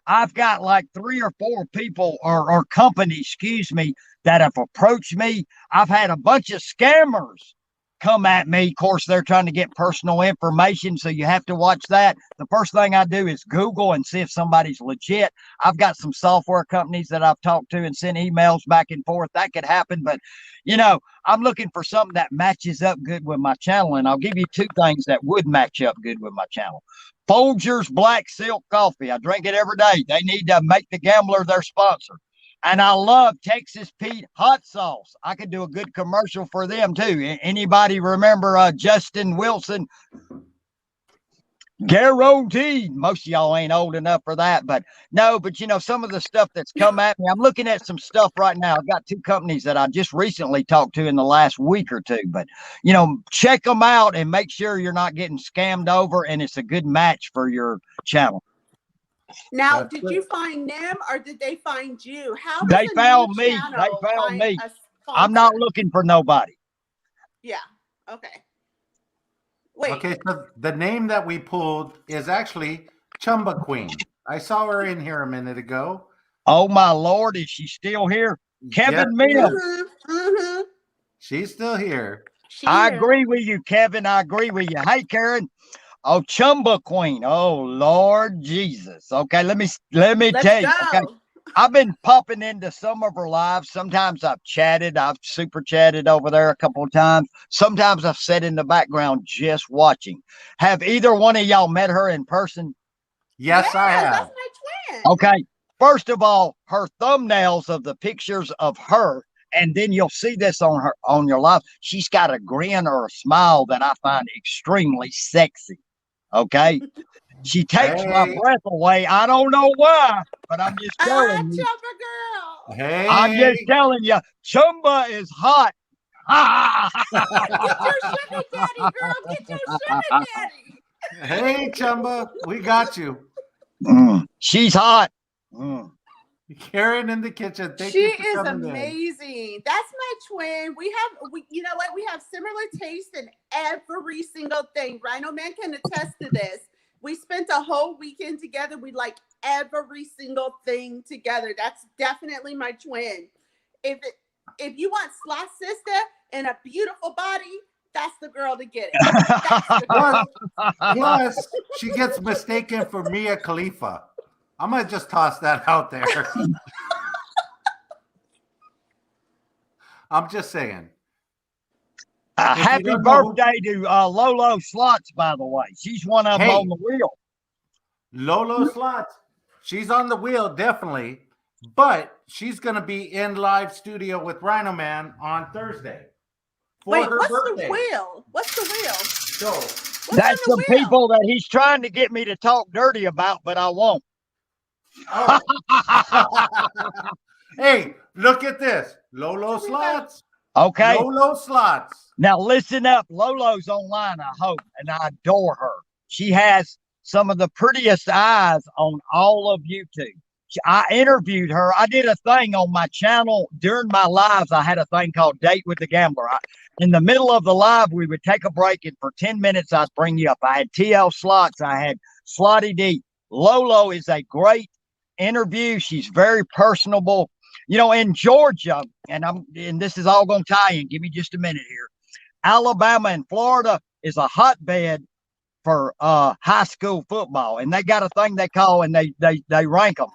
I've got like 3 or 4 people or companies, excuse me, that have approached me. I've had a bunch of scammers come at me. Of course, they're trying to get personal information, so you have to watch that. The first thing I do is Google and see if somebody's legit. I've got some software companies that I've talked to and sent emails back and forth. That could happen, but you know, I'm looking for something that matches up good with my channel, and I'll give you 2 things that would match up good with my channel. Folgers Black Silk Coffee. I drink it every day. They need to make the Gambler their sponsor. And I love Texas Pete hot sauce. I could do a good commercial for them too. Anybody remember Justin Wilson? Guaranteed. Most of y'all ain't old enough for that, but no, but you know, some of the stuff that's come at me, I'm looking at some stuff right now. I've got 2 companies that I just recently talked to in the last week or 2, but you know, check them out and make sure you're not getting scammed over and it's a good match for your channel. Now, did you find them or did they find you? How does They a found new me. channel They found find me. a I'm not sponsor? looking for nobody. Yeah. Okay. Wait. Okay, so the name that we pulled is actually Chumba Queen. I saw her in here a minute ago. Oh my Lord, is she still here? Kevin Yes, Mims. she's still here. I agree with you, Kevin. I agree with you. Hey, Karen. Oh, Chumba Queen. Oh, Lord Jesus. Okay, let me Let's tell you. go. Okay, I've been popping into some of her lives. Sometimes I've super chatted over there a couple of times. Sometimes I've sat in the background just watching. Have either one of y'all met her in person? Yes, I have. That's my twin. Okay. First of all, her thumbnails of the pictures of her, and then you'll see this on your live. She's got a grin or a smile that I find extremely sexy. Okay. She takes my breath away. I don't know why, but I'm just telling you. Chumba girl. Hey, I'm just telling you, Chumba is hot. Get your sugar daddy, girl. Get your sugar daddy. hey, Chumba, we got you. She's hot. Karen in the kitchen. Thank She you for is coming in. amazing. That's my twin. We you know what? We have similar taste in every single thing. RhinoMan can attest to this. We spent a whole weekend together. We like every single thing together. That's definitely my twin. If you want Slot Sister and a beautiful body, that's the girl to get it. That's the girl. Plus, she gets mistaken for Mia Khalifa. I'm going to just toss that out there. I'm just saying. Happy birthday to Lolo Slots, by the way. She's one of them on the wheel. Lolo Slots. She's on the wheel, definitely. but she's going to be in live studio with RhinoMan on Thursday for Wait, her what's birthday. the wheel? What's the wheel? So What's That's on some the wheel? people that he's trying to get me to talk dirty about, but I won't. oh. Hey, look at this. Lolo slots. Okay. Lolo slots. Now listen up. Lolo's online, I hope, and I adore her. She has some of the prettiest eyes on all of YouTube. I interviewed her. I did a thing on my channel during my lives. I had a thing called Date with the Gambler. In the middle of the live, we would take a break, and for 10 minutes, I'd bring you up. I had TL Slots. I had Slotty D. Lolo is a great interview. She's very personable. You know, in Georgia, and this is all going to tie in. Give me just a minute here. Alabama and Florida is a hotbed for high school football, and they got a thing they call, and they rank them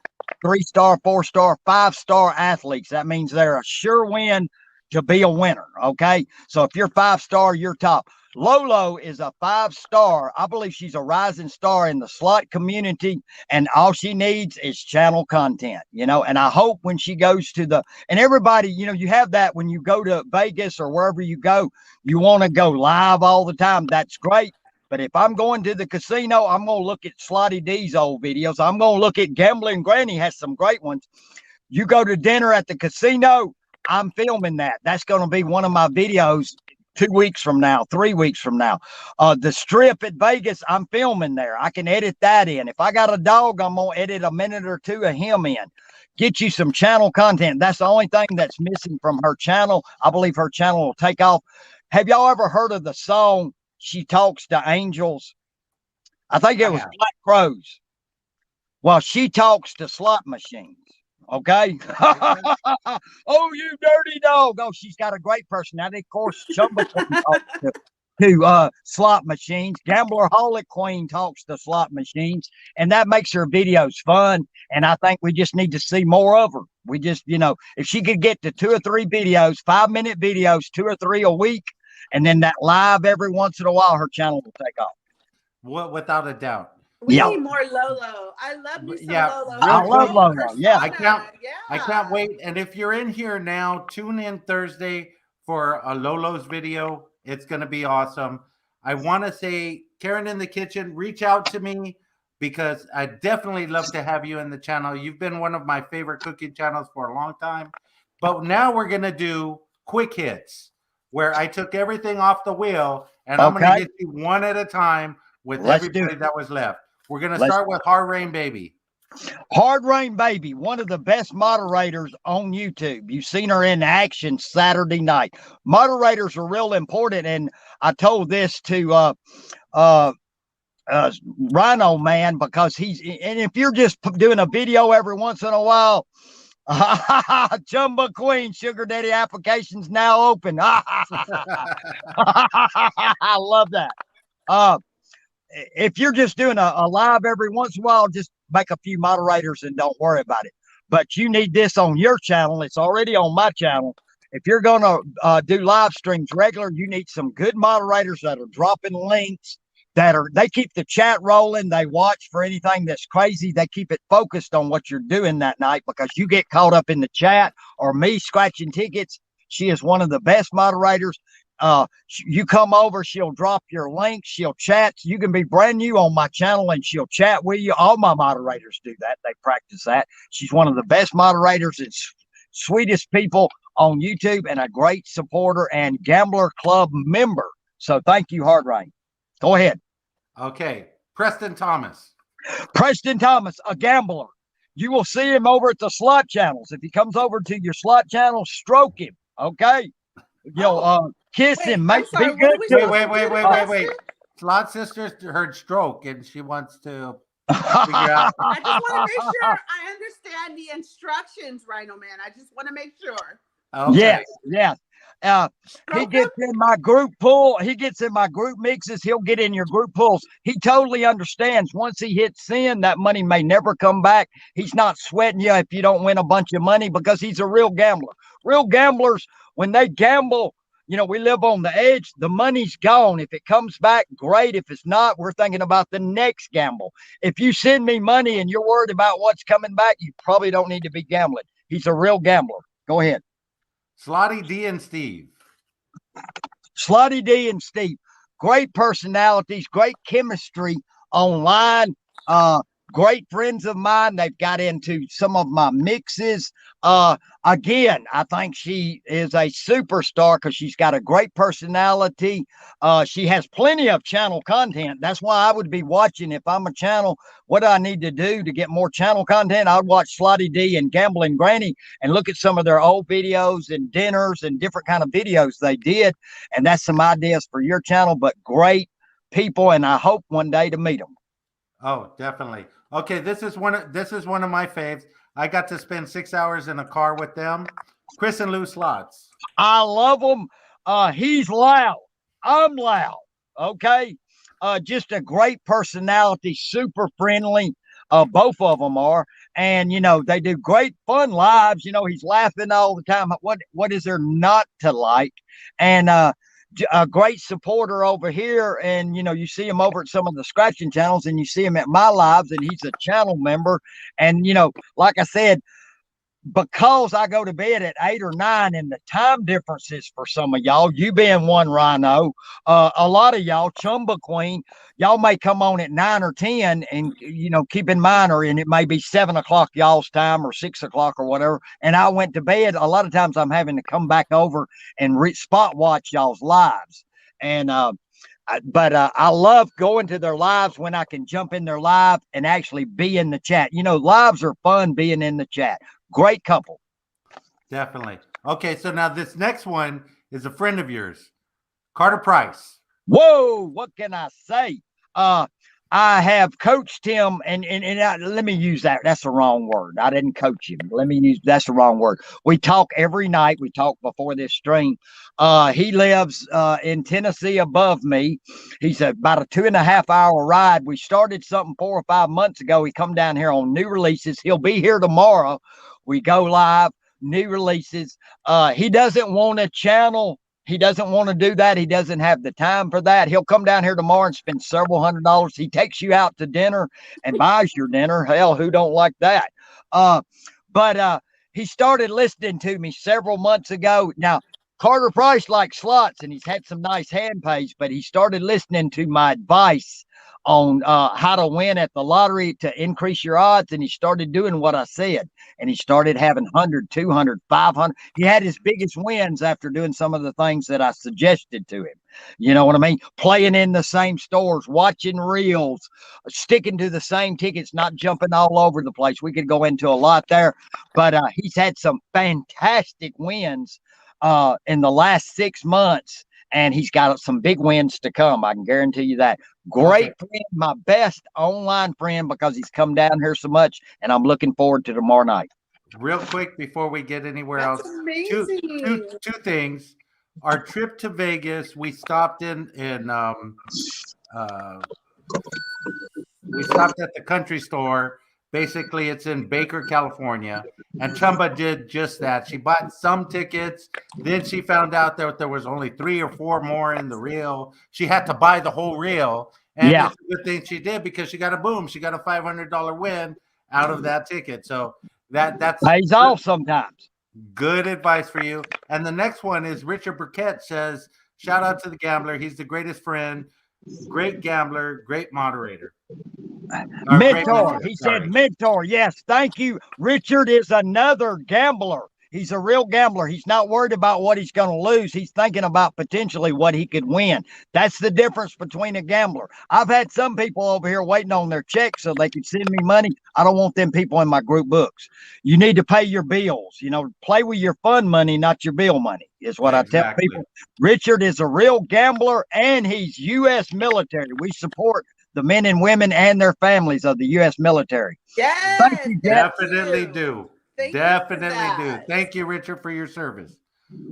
3-star, 4-star, 5-star athletes. That means they're a sure win to be a winner. Okay, so if you're 5-star, you're top. Lolo is a 5-star. I believe she's a rising star in the slot community, and all she needs is channel content, you know. And I hope when she goes to and everybody, you know, you have that when you go to Vegas or wherever you go, you want to go live all the time. That's great. But if I'm going to the casino, I'm going to look at Slotty D's old videos. I'm going to look at Gambling Granny has some great ones. You go to dinner at the casino, I'm filming that. That's going to be one of my videos 2 weeks from now, 3 weeks from now. The strip at Vegas, I'm filming there. I can edit that in. If I got a dog, I'm going to edit a minute or two of him in. Get you some channel content. That's the only thing that's missing from her channel. I believe her channel will take off. Have y'all ever heard of the song, She Talks to Angels? I think it was Black Crows. Well, she talks to slot machines. Okay. Oh, you dirty dog. Oh, she's got a great personality. Of course, Chumba talks to slot machines. Gamblerholic Queen talks to slot machines, and that makes her videos fun. And I think we just need to see more of her. We just, you know, if she could get to 2 or 3 videos, 5-minute videos, 2 or 3 a week, and then that live every once in a while, her channel will take off. Without a doubt. We need more Lolo. I love me some Lolo. I love Lolo. Yeah. I can't wait. And if you're in here now, tune in Thursday for a Lolo's video. It's going to be awesome. I want to say, Karen in the Kitchen, reach out to me because I definitely love to have you in the channel. You've been one of my favorite cooking channels for a long time. But now we're going to do quick hits where I took everything off the wheel and I'm going to get you one at a time with everybody that was left. We're going to start with Hard Rain Baby. Hard Rain Baby, one of the best moderators on YouTube. You've seen her in action Saturday night. Moderators are real important, and I told this to RhinoMan because and if you're just doing a video every once in a while, Chumba Queen Sugar Daddy applications now open. I love that. If you're just doing a live every once in a while, just make a few moderators and don't worry about it. But you need this on your channel. It's already on my channel. If you're going to do live streams regular, you need some good moderators that are dropping links, they keep the chat rolling. They watch for anything that's crazy. They keep it focused on what you're doing that night because you get caught up in the chat or me scratching tickets. She is one of the best moderators. You come over, she'll drop your link, she'll chat. You can be brand new on my channel and she'll chat with you. All my moderators do that. They practice that. She's one of the best moderators and sweetest people on YouTube and a great supporter and Gambler Club member. So thank you, Hard Rain. Go ahead. Okay. Preston Thomas. Preston Thomas, a gambler. You will see him over at the slot channels. If he comes over to your slot channel, stroke him. Okay. Kiss him. Be good to him. Wait. Slot Sisters heard stroke and she wants to figure out. I just want to make sure I understand the instructions, RhinoMan. I just want to make sure. Okay. Yes. He gets in my group pool. He gets in my group mixes. He'll get in your group pools. He totally understands once he hits sin, that money may never come back. He's not sweating you if you don't win a bunch of money because he's a real gambler. Real gamblers, when they gamble, You know, we live on the edge. The money's gone. If it comes back, great. If it's not, we're thinking about the next gamble. If you send me money and you're worried about what's coming back, you probably don't need to be gambling. He's a real gambler. Go ahead. Slotty D and Steve. Slotty D and Steve. Great personalities, great chemistry online. Great friends of mine. They've got into some of my mixes. Again, I think she is a superstar because she's got a great personality. She has plenty of channel content. That's why I would be watching. If I'm a channel, what do I need to do to get more channel content? I'd watch Slotty D and Gambling Granny and look at some of their old videos and dinners and different kind of videos they did. And that's some ideas for your channel, but great people. And I hope one day to meet them. Oh, definitely. Okay, this is one of my faves. I got to spend 6 hours in a car with them. Chris and Lou Slots. I love him. He's loud. I'm loud. Okay. Just a great personality, super friendly. Both of them are. And, you know, they do great fun lives. You know, he's laughing all the time. What is there not to like? And a great supporter over here. And, you know, you see him over at some of the scratching channels and you see him at my lives and he's a channel member. And, you know, like I said, because I go to bed at 8 or 9 and the time differences for some of y'all, you being one, Rhino, a lot of y'all, Chumba Queen, y'all may come on at 9 or 10 and, you know, keep in mind, or and it may be 7 o'clock y'all's time or 6 o'clock or whatever. And I went to bed. A lot of times I'm having to come back over and spot watch y'all's lives. And, but I love going to their lives when I can jump in their live and actually be in the chat. You know, lives are fun being in the chat. Great couple. Definitely. Okay, so now this next one is a friend of yours, Carter Price. Whoa, what can I say? I have coached him, and let me use that. That's the wrong word. I didn't coach him. That's the wrong word. We talk every night. We talk before this stream. He lives in Tennessee above me. He's about a 2.5 hour ride. We started something 4 or 5 months ago. He come down here on new releases. He'll be here tomorrow. We go live, new releases. He doesn't want a channel. He doesn't want to do that. He doesn't have the time for that. He'll come down here tomorrow and spend several $100s. He takes you out to dinner and buys your dinner. Hell, who don't like that? But he started listening to me several months ago. Now, Carter Price likes slots, and he's had some nice hand pays, but he started listening to my advice on how to win at the lottery to increase your odds, and he started doing what I said, and he started having 100, 200, 500. He had his biggest wins after doing some of the things that I suggested to him. You know what I mean? Playing in the same stores, watching reels, sticking to the same tickets, not jumping all over the place. We could go into a lot there, but he's had some fantastic wins in the last 6 months, and he's got some big wins to come. I can guarantee you that. Great friend, my best online friend, because he's come down here so much, and I'm looking forward to tomorrow night. Real quick before we get anywhere That's else, amazing. two things. Our trip to Vegas, we stopped we stopped at the country store. Basically, it's in Baker, California, and Chumba did just that. She bought some tickets. Then she found out that there was only 3 or 4 more in the reel. She had to buy the whole reel, and it's a good thing she did because she got a $500 win out of that ticket. So that's pays off sometimes. Good advice for you. And the next one is Richard Burkett says, "Shout out to the Gambler. He's the greatest friend, great gambler, great moderator." Mentor. He said mentor. Yes. Thank you. Richard is another gambler. He's a real gambler. He's not worried about what he's going to lose. He's thinking about potentially what he could win. That's the difference between a gambler. I've had some people over here waiting on their check so they can send me money. I don't want them people in my group books. You need to pay your bills. You know, play with your fun money, not your bill money, is what I tell people. Richard is a real gambler, and he's U.S. military. We support the men and women and their families of the U.S. military. Yes, thank you, definitely do. Definitely do. That. Thank you, Richard, for your service.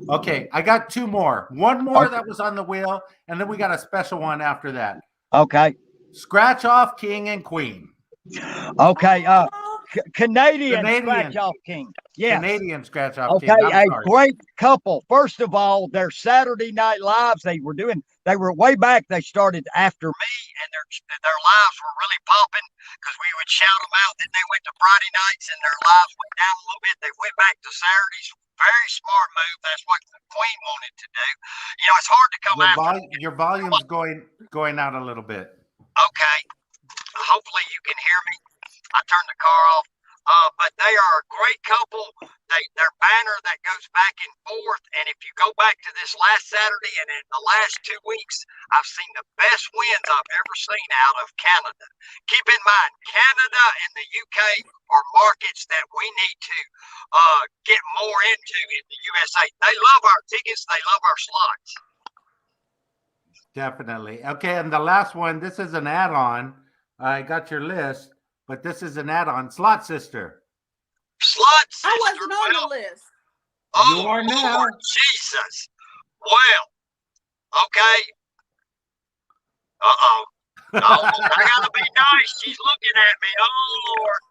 Okay, I got 2 more. One more that was on the wheel, and then we got a special one after that. Okay. Scratch off King and Queen. Okay. Canadian Canadian. Scratch Off King. Yes. Canadian Scratch Off Okay, King. I'm a sorry. great couple. First of all, their Saturday Night Lives, they were way back. They started after me, and their lives were really popping because we would shout them out. Then they went to Friday nights, and their lives went down a little bit. They went back to Saturdays. Very smart move. That's what the Queen wanted to do. You know, it's hard to come after. Your volume's going out a little bit. Okay. Hopefully you can hear me. I turned the car off. But they are a great couple. Their banner that goes back and forth. And if you go back to this last Saturday and in the last 2 weeks, I've seen the best wins I've ever seen out of Canada. Keep in mind, Canada and the UK are markets that we need to get more into in the USA. They love our tickets. They love our slots. Definitely. Okay, and the last one, this is an add-on. I got your list, but this is an add-on. Slot Sister. Slot Sister. I wasn't on the list. Oh, You are now. Lord Jesus. Well, okay. Uh-oh. Oh, I gotta be nice. She's looking at me. Oh, Lord.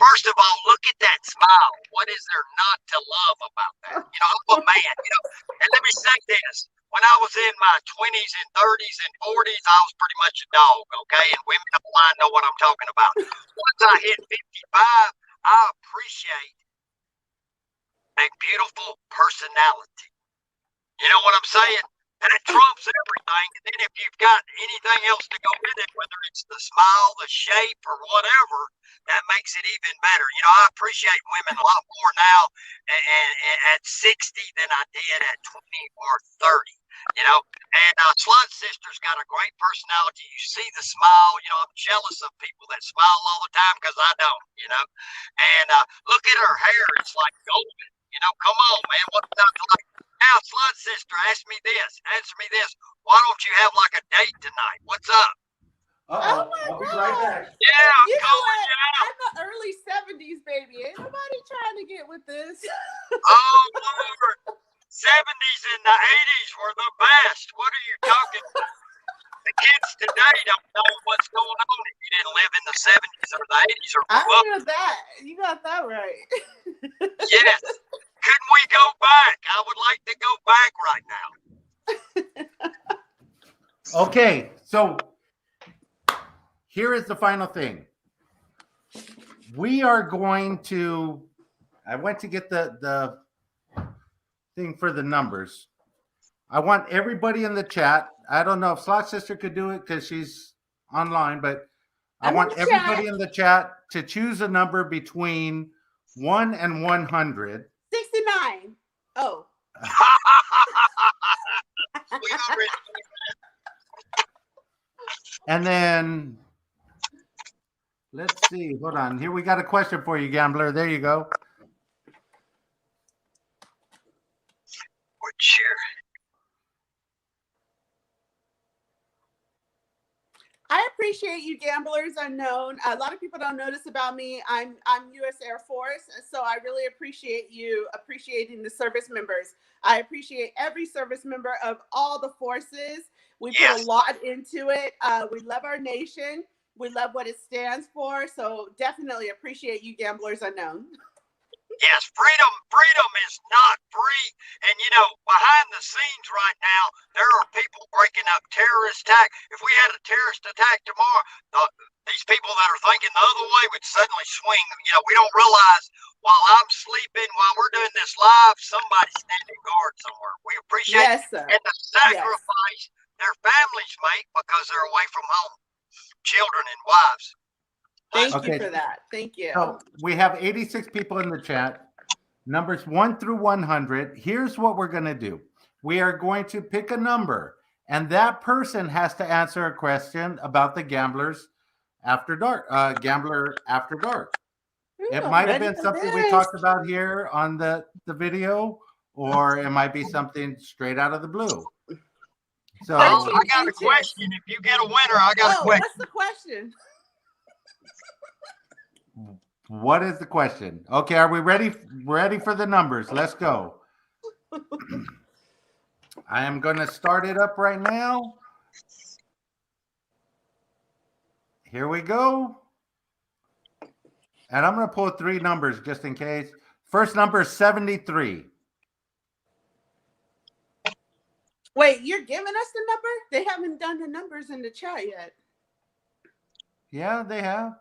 First of all, look at that smile. What is there not to love about that? You know, I'm a man, you know. And let me say this. When I was in my 20s and 30s and 40s, I was pretty much a dog, okay? And women online know what I'm talking about. Once I hit 55, I appreciate a beautiful personality. You know what I'm saying? And it trumps everything. And then if you've got anything else to go with it, whether it's the smile, the shape, or whatever, that makes it even better. You know, I appreciate women a lot more now at 60 than I did at 20 or 30. You know, and Slot Sister's got a great personality. You see the smile. You know, I'm jealous of people that smile all the time because I don't, you know. And look at her hair. It's like golden. You know, come on, man. What's that like? Now, Slot Sister, answer me this. Why don't you have like a date tonight? What's up? Oh my I'll be God. right back. Yeah, I'm You know calling what? you out. I'm the early 70s, baby. Ain't nobody trying to get with this. Oh, Lord. 70s and the 80s were the best. What are you talking about? The kids today don't know what's going on if you didn't live in the 70s or the 80s or I well, hear that. You got that right. yes. Couldn't we go back? I would like to go back right now. Okay, so here is the final thing. We are going to, I went to get the thing for the numbers. I want everybody in the chat. I don't know if Slot Sister could do it because she's online, but I want everybody in the chat to choose a number between 1 and 100. 69. Oh. And then let's see. Hold on. Here we got a question for you, Gambler. There you go. Sure. I appreciate you, Gamblers Unknown. A lot of people don't notice about me. I'm U.S. Air Force, so I really appreciate you appreciating the service members. I appreciate every service member of all the forces. We put a lot into it. We love our nation. We love what it stands for. So definitely appreciate you, Gamblers Unknown. Yes, freedom is not free. And, you know, behind the scenes right now, there are people breaking up terrorist attack. If we had a terrorist attack tomorrow, these people that are thinking the other way would suddenly swing. You know, we don't realize while I'm sleeping, while we're doing this live, somebody's standing guard somewhere. We appreciate it. And the sacrifice their families make because they're away from home, children and wives. Thank you for that. Thank you. So we have 86 people in the chat. Numbers 1 through 100. Here's what we're going to do. We are going to pick a number, and that person has to answer a question about the Gamblers After Dark. Gambler After Dark. It might have been something we talked about here on the video, or it might be something straight out of the blue. So I got a question. If you get a winner, I got a question. What's the question? What is the question? Okay, are we ready? Ready for the numbers? Let's go. I am going to start it up right now. Here we go. And I'm going to pull 3 numbers just in case. First number is 73. Wait, you're giving us the number? They haven't done the numbers in the chat yet. Yeah, they have.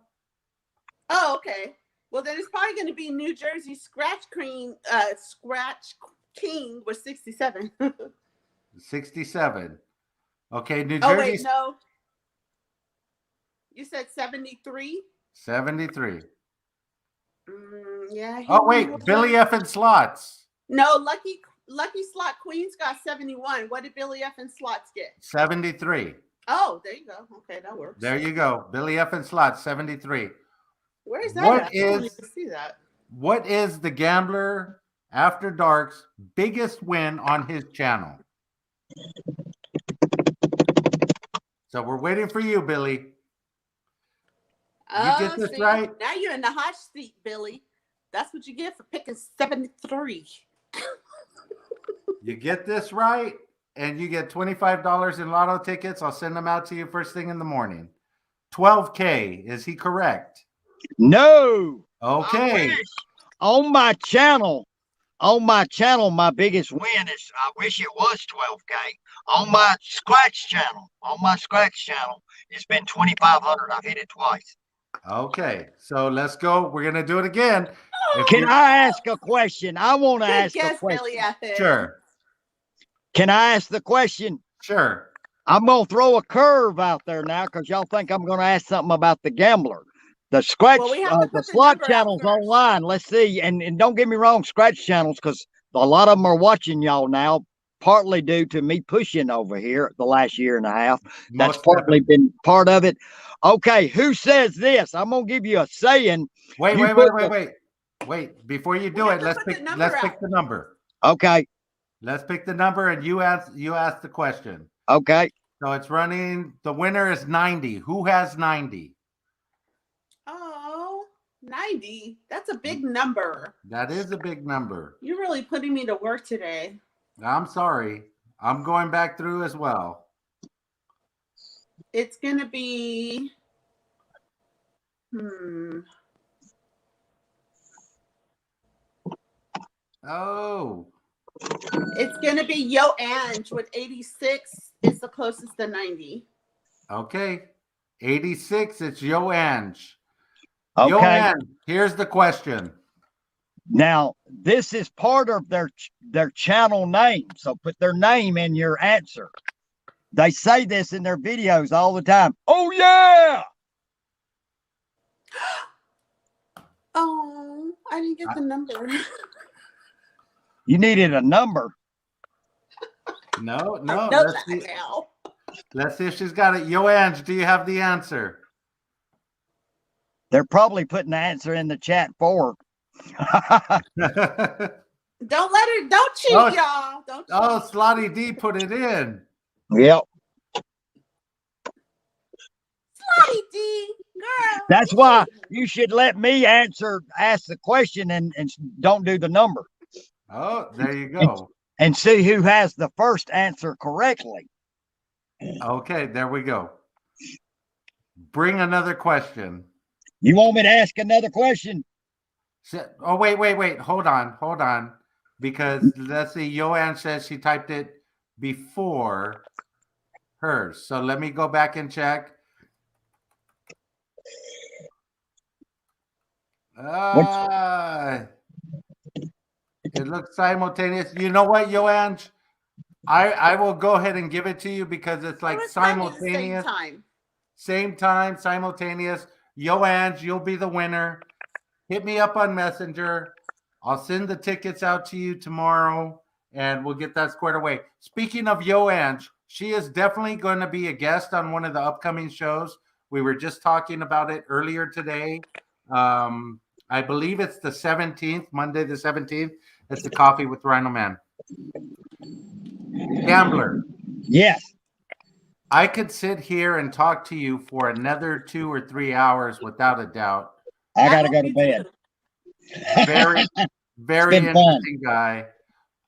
Oh, okay. Well, then it's probably going to be New Jersey Scratch King with 67. 67. Okay, New Oh, Jersey. wait, no. You said 73? 73. Yeah. Oh, wait, Billy F and Slots. No, Lucky Slot Queens got 71. What did Billy F and Slots get? 73. Oh, there you go. Okay, that works. There you go. Billy F and Slots, 73. Where is that? What at? I don't is- even see that. What is the Gambler After Dark's biggest win on his channel? So we're waiting for you, Billy. You get this right? Now you're in the hot seat, Billy. That's what you get for picking 73. You get this right, and you get $25 in Lotto tickets. I'll send them out to you first thing in the morning. 12K. Is he correct? No. Okay. On my channel, my biggest win is, I wish it was 12K. On my scratch channel, it's been 2,500. I've hit it twice. Okay. So let's go. We're going to do it again. Can I ask a question? I want to Good ask a guess, question. Billy F. Sure. Can I ask the question? Sure. I'm going to throw a curve out there now because y'all think I'm going to ask something about the gambler. The scratch, Well, we have to the put the slot number out channels first. online. Let's see. And don't get me wrong, scratch channels, because a lot of them are watching y'all now, partly due to me pushing over here the last year and a half. That's Most partly definitely. been part of it. Okay, who says this? I'm going to give you a saying. Wait. Wait. Before you do We it, have to put the number let's pick out. the number. Okay, Let's pick the number, and you ask the question. okay. So it's running. The winner is 90. Who has 90? Oh, 90. That's a big number. That is a big number. You're really putting me to work today. I'm sorry. I'm going back through as well. It's going to be. Oh, It's going to be Yo Ange with 86. Is the closest to 90. okay. 86. It's Yo Ange. Okay. Yo Ange, here's the question. Now, this is part of their channel name, so put their name in your answer. They say this in their videos all the time. Oh, yeah! Oh, I didn't get the number. You needed a number. No. No, Let's see. now. Let's see if she's got it. Yo Ange, do you have the answer? They're probably putting the answer in the chat for her. Don't cheat, Oh, y'all. Don't cheat. Oh, Slotty D put it in. Yep. Slotty D, girl. That's why you should let me ask the question and don't do the number. Oh, there you go. And see who has the first answer correctly. Okay, there we go. Bring another question. You want me to ask another question? Oh, wait. Hold on. Because let's see, Joanne says she typed it before hers. So let me go back and check. It looks simultaneous. You know what, Joanne? I will go ahead and give it to you because it's like simultaneous. Same time, simultaneous. Joanne, you'll be the winner. Hit me up on Messenger. I'll send the tickets out to you tomorrow, and we'll get that squared away. Speaking of Joanne, she is definitely going to be a guest on one of the upcoming shows. We were just talking about it earlier today. I believe it's the 17th, Monday the 17th. It's the Coffee with RhinoMan. Gambler. Yes. I could sit here and talk to you for another 2 or 3 hours without a doubt. I got to go to bed. Very, very interesting guy.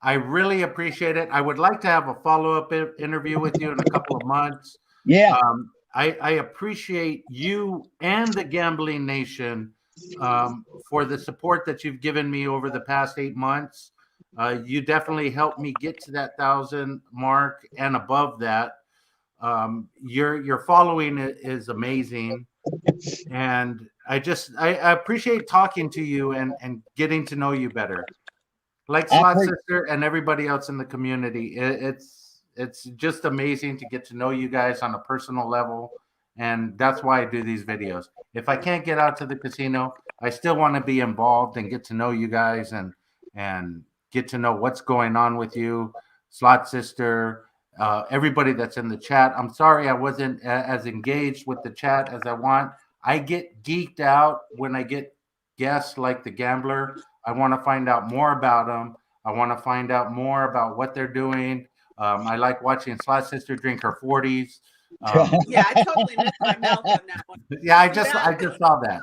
I really appreciate it. I would like to have a follow-up interview with you in a couple of months. Yeah. I appreciate you and the Gambling Nation for the support that you've given me over the past 8 months. You definitely helped me get to that 1,000 mark and above that. Your following is amazing, and I appreciate talking to you and getting to know you better. Like Slot Sister and everybody else in the community, it's just amazing to get to know you guys on a personal level, and that's why I do these videos. If I can't get out to the casino, I still want to be involved and get to know you guys and get to know what's going on with you, Slot Sister, everybody that's in the chat. I'm sorry I wasn't as engaged with the chat as I want. I get geeked out when I get guests like the Gambler. I want to find out more about them. I want to find out more about what they're doing. I like watching Slot Sister drink her 40s. Yeah, I totally missed my mouth on that one. Yeah, I just saw that.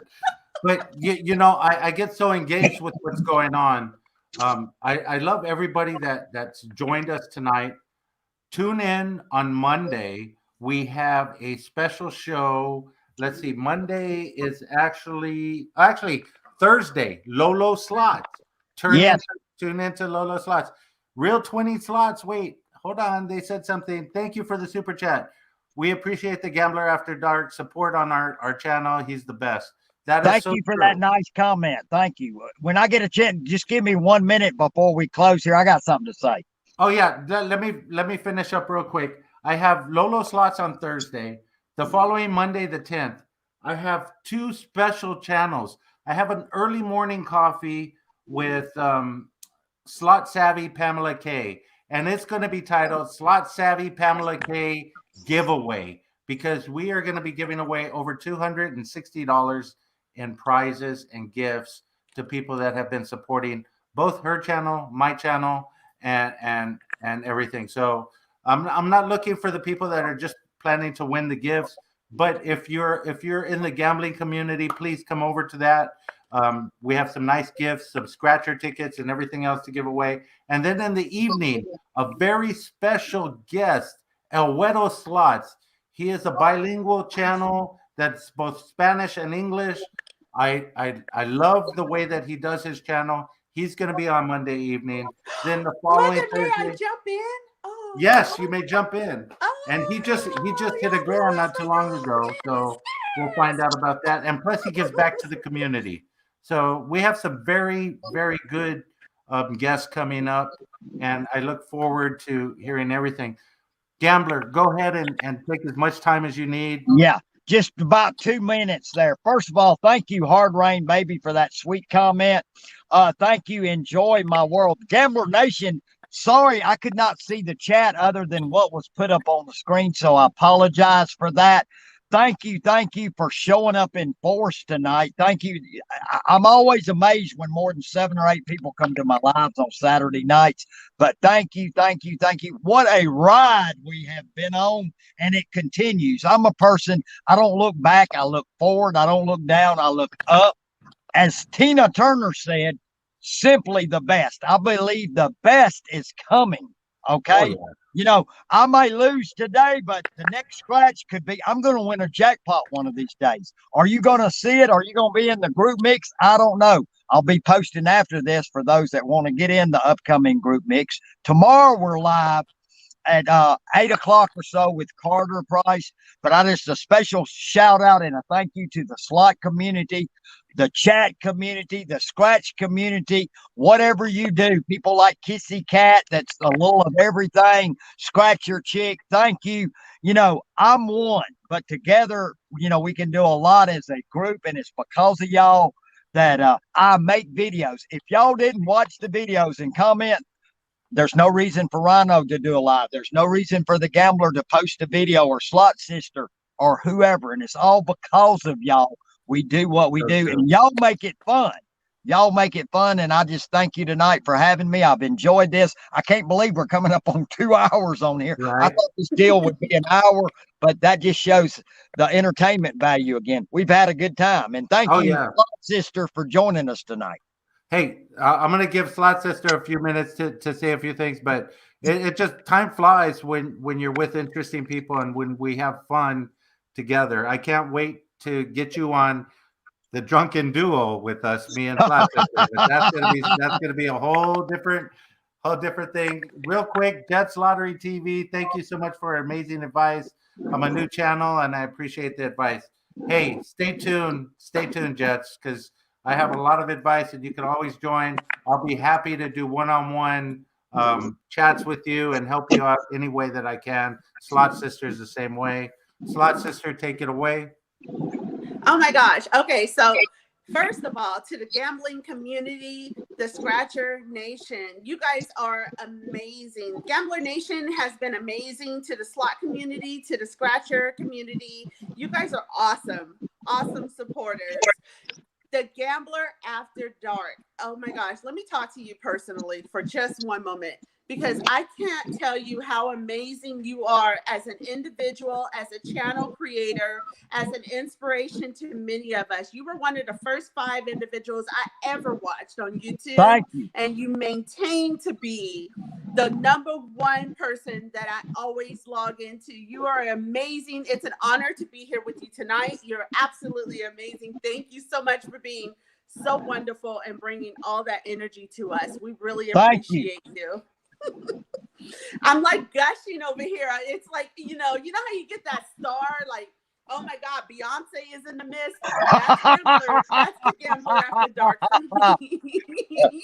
But you know, I get so engaged with what's going on. I love everybody that's joined us tonight. Tune in on Monday. We have a special show. Let's see. Monday is actually Thursday. Lolo Slots. Tune into Lolo Slots. Real 20 slots. Wait, hold on. They said something. Thank you for the super chat. We appreciate the Gambler After Dark support on our channel. He's the best. Thank you for that nice comment. Thank you. When I get a chance, just give me 1 minute before we close here. I got something to say. Oh yeah, let me finish up real quick. I have Lolo Slots on Thursday. The following Monday, the 10th, I have 2 special channels. I have an early morning coffee with Slot Savvy Pamela K, and it's going to be titled Slot Savvy Pamela K Giveaway, because we are going to be giving away over $260 in prizes and gifts to people that have been supporting both her channel, my channel, and everything. So I'm not looking for the people that are just planning to win the gifts, but if you're in the gambling community, please come over to that. We have some nice gifts, some scratcher tickets, and everything else to give away. And then in the evening, a very special guest, El Hueto Slots. He is a bilingual channel that's both Spanish and English. I love the way that he does his channel. He's going to be on Monday evening. Then the following Thursday, I jump in? Oh, yes, you may jump in. And he just oh, hit a grand not too long ago, so we'll find out about that. And plus, he gives back to the community. So we have some very, very good guests coming up, and I look forward to hearing everything. Gambler, go ahead and take as much time as you need. Yeah, just about 2 minutes there. First of all, thank you, Hard Rain Baby, for that sweet comment. Thank you. Enjoy my world. Gambler Nation, sorry I could not see the chat other than what was put up on the screen, so I apologize for that. Thank you for showing up in force tonight. Thank you. I'm always amazed when more than 7 or 8 people come to my lives on Saturday nights. But thank you. What a ride we have been on, and it continues. I'm a person, I don't look back, I look forward. I don't look down, I look up. As Tina Turner said, simply the best. I believe the best is coming. Okay. Oh, yeah. You know, I may lose today, but the next scratch could be, I'm going to win a jackpot one of these days. Are you going to see it? Are you going to be in the group mix? I don't know. I'll be posting after this for those that want to get in the upcoming group mix. Tomorrow we're live at 8 o'clock or so with Carter Price. But I just a special shout out and a thank you to the slot community, the chat community, the scratch community, whatever you do. People like Kissy Cat, that's a little of everything. Scratch Your Chick, thank you. You know, I'm one, but together, you know, we can do a lot as a group, and it's because of y'all that I make videos. If y'all didn't watch the videos and comment, there's no reason for Rhino to do a live. There's no reason for the Gambler to post a video, or Slot Sister or whoever. And it's all because of y'all. We do what we do, and y'all make it fun. Y'all make it fun, and I just thank you tonight for having me. I've enjoyed this. I can't believe we're coming up on 2 hours on here. Right. I thought this deal would be an hour, but that just shows the entertainment value again. We've had a good time, and thank you, Slot Sister, for joining us tonight. Hey, I'm going to give Slot Sister a few minutes to say a few things, but it just time flies when you're with interesting people and when we have fun together. I can't wait to get you on the drunken duo with us, me and Slot Sisters. But that's gonna be a whole different thing. Real quick, Jets Lottery TV. Thank you so much for amazing advice. I'm a new channel and I appreciate the advice. Hey, stay tuned, Jets, because I have a lot of advice and you can always join. I'll be happy to do one-on-one chats with you and help you out any way that I can. Slot Sisters the same way. Slot Sister, take it away. Oh my gosh. Okay, so first of all, to the gambling community, the Scratcher Nation, you guys are amazing. Gambler Nation has been amazing to the slot community, to the Scratcher community. You guys are awesome, awesome supporters. The Gambler After Dark. Oh my gosh, let me talk to you personally for just one moment, because I can't tell you how amazing you are as an individual, as a channel creator, as an inspiration to many of us. You were one of the first 5 individuals I ever watched on YouTube. Thank you. And you maintain to be the #1 person that I always log into. You are amazing. It's an honor to be here with you tonight. You're absolutely amazing. Thank you so much for being so wonderful and bringing all that energy to us. We really appreciate you. I'm like gushing over here. It's like, you know how you get that star, like, oh my God, Beyonce is in the midst. That's Gambler. That's the Gambler After Dark for me.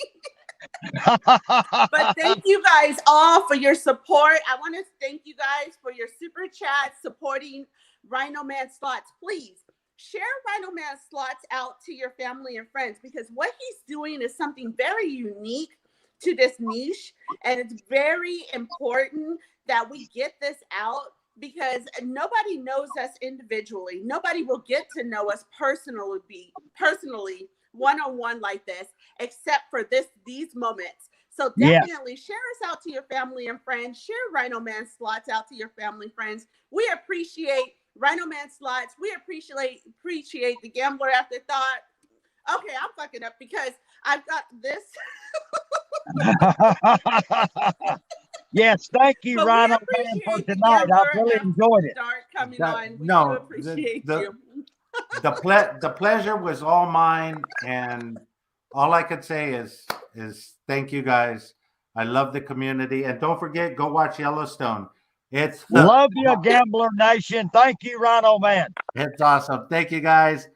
But thank you guys all for your support. I want to thank you guys for your super chat supporting RhinoManSlots. Please share RhinoManSlots out to your family and friends, because what he's doing is something very unique to this niche, and it's very important that we get this out, because nobody knows us individually. Nobody will get to know us personally one-on-one like this, except for these moments. So definitely share us out to your family and friends. Share RhinoManSlots out to your family friends. We appreciate RhinoManSlots. We appreciate the Gambler After Thought. Okay, I'm fucking up because I've got this. Yes, thank you, Rhino Man, for tonight. I really enjoyed it. Dark coming on. We do appreciate you. The pleasure was all mine, and all I could say is thank you guys. I love the community, and don't forget, go watch Yellowstone. Love you, Gambler Nation. Thank you, Rhino Man. It's awesome. Thank you, guys.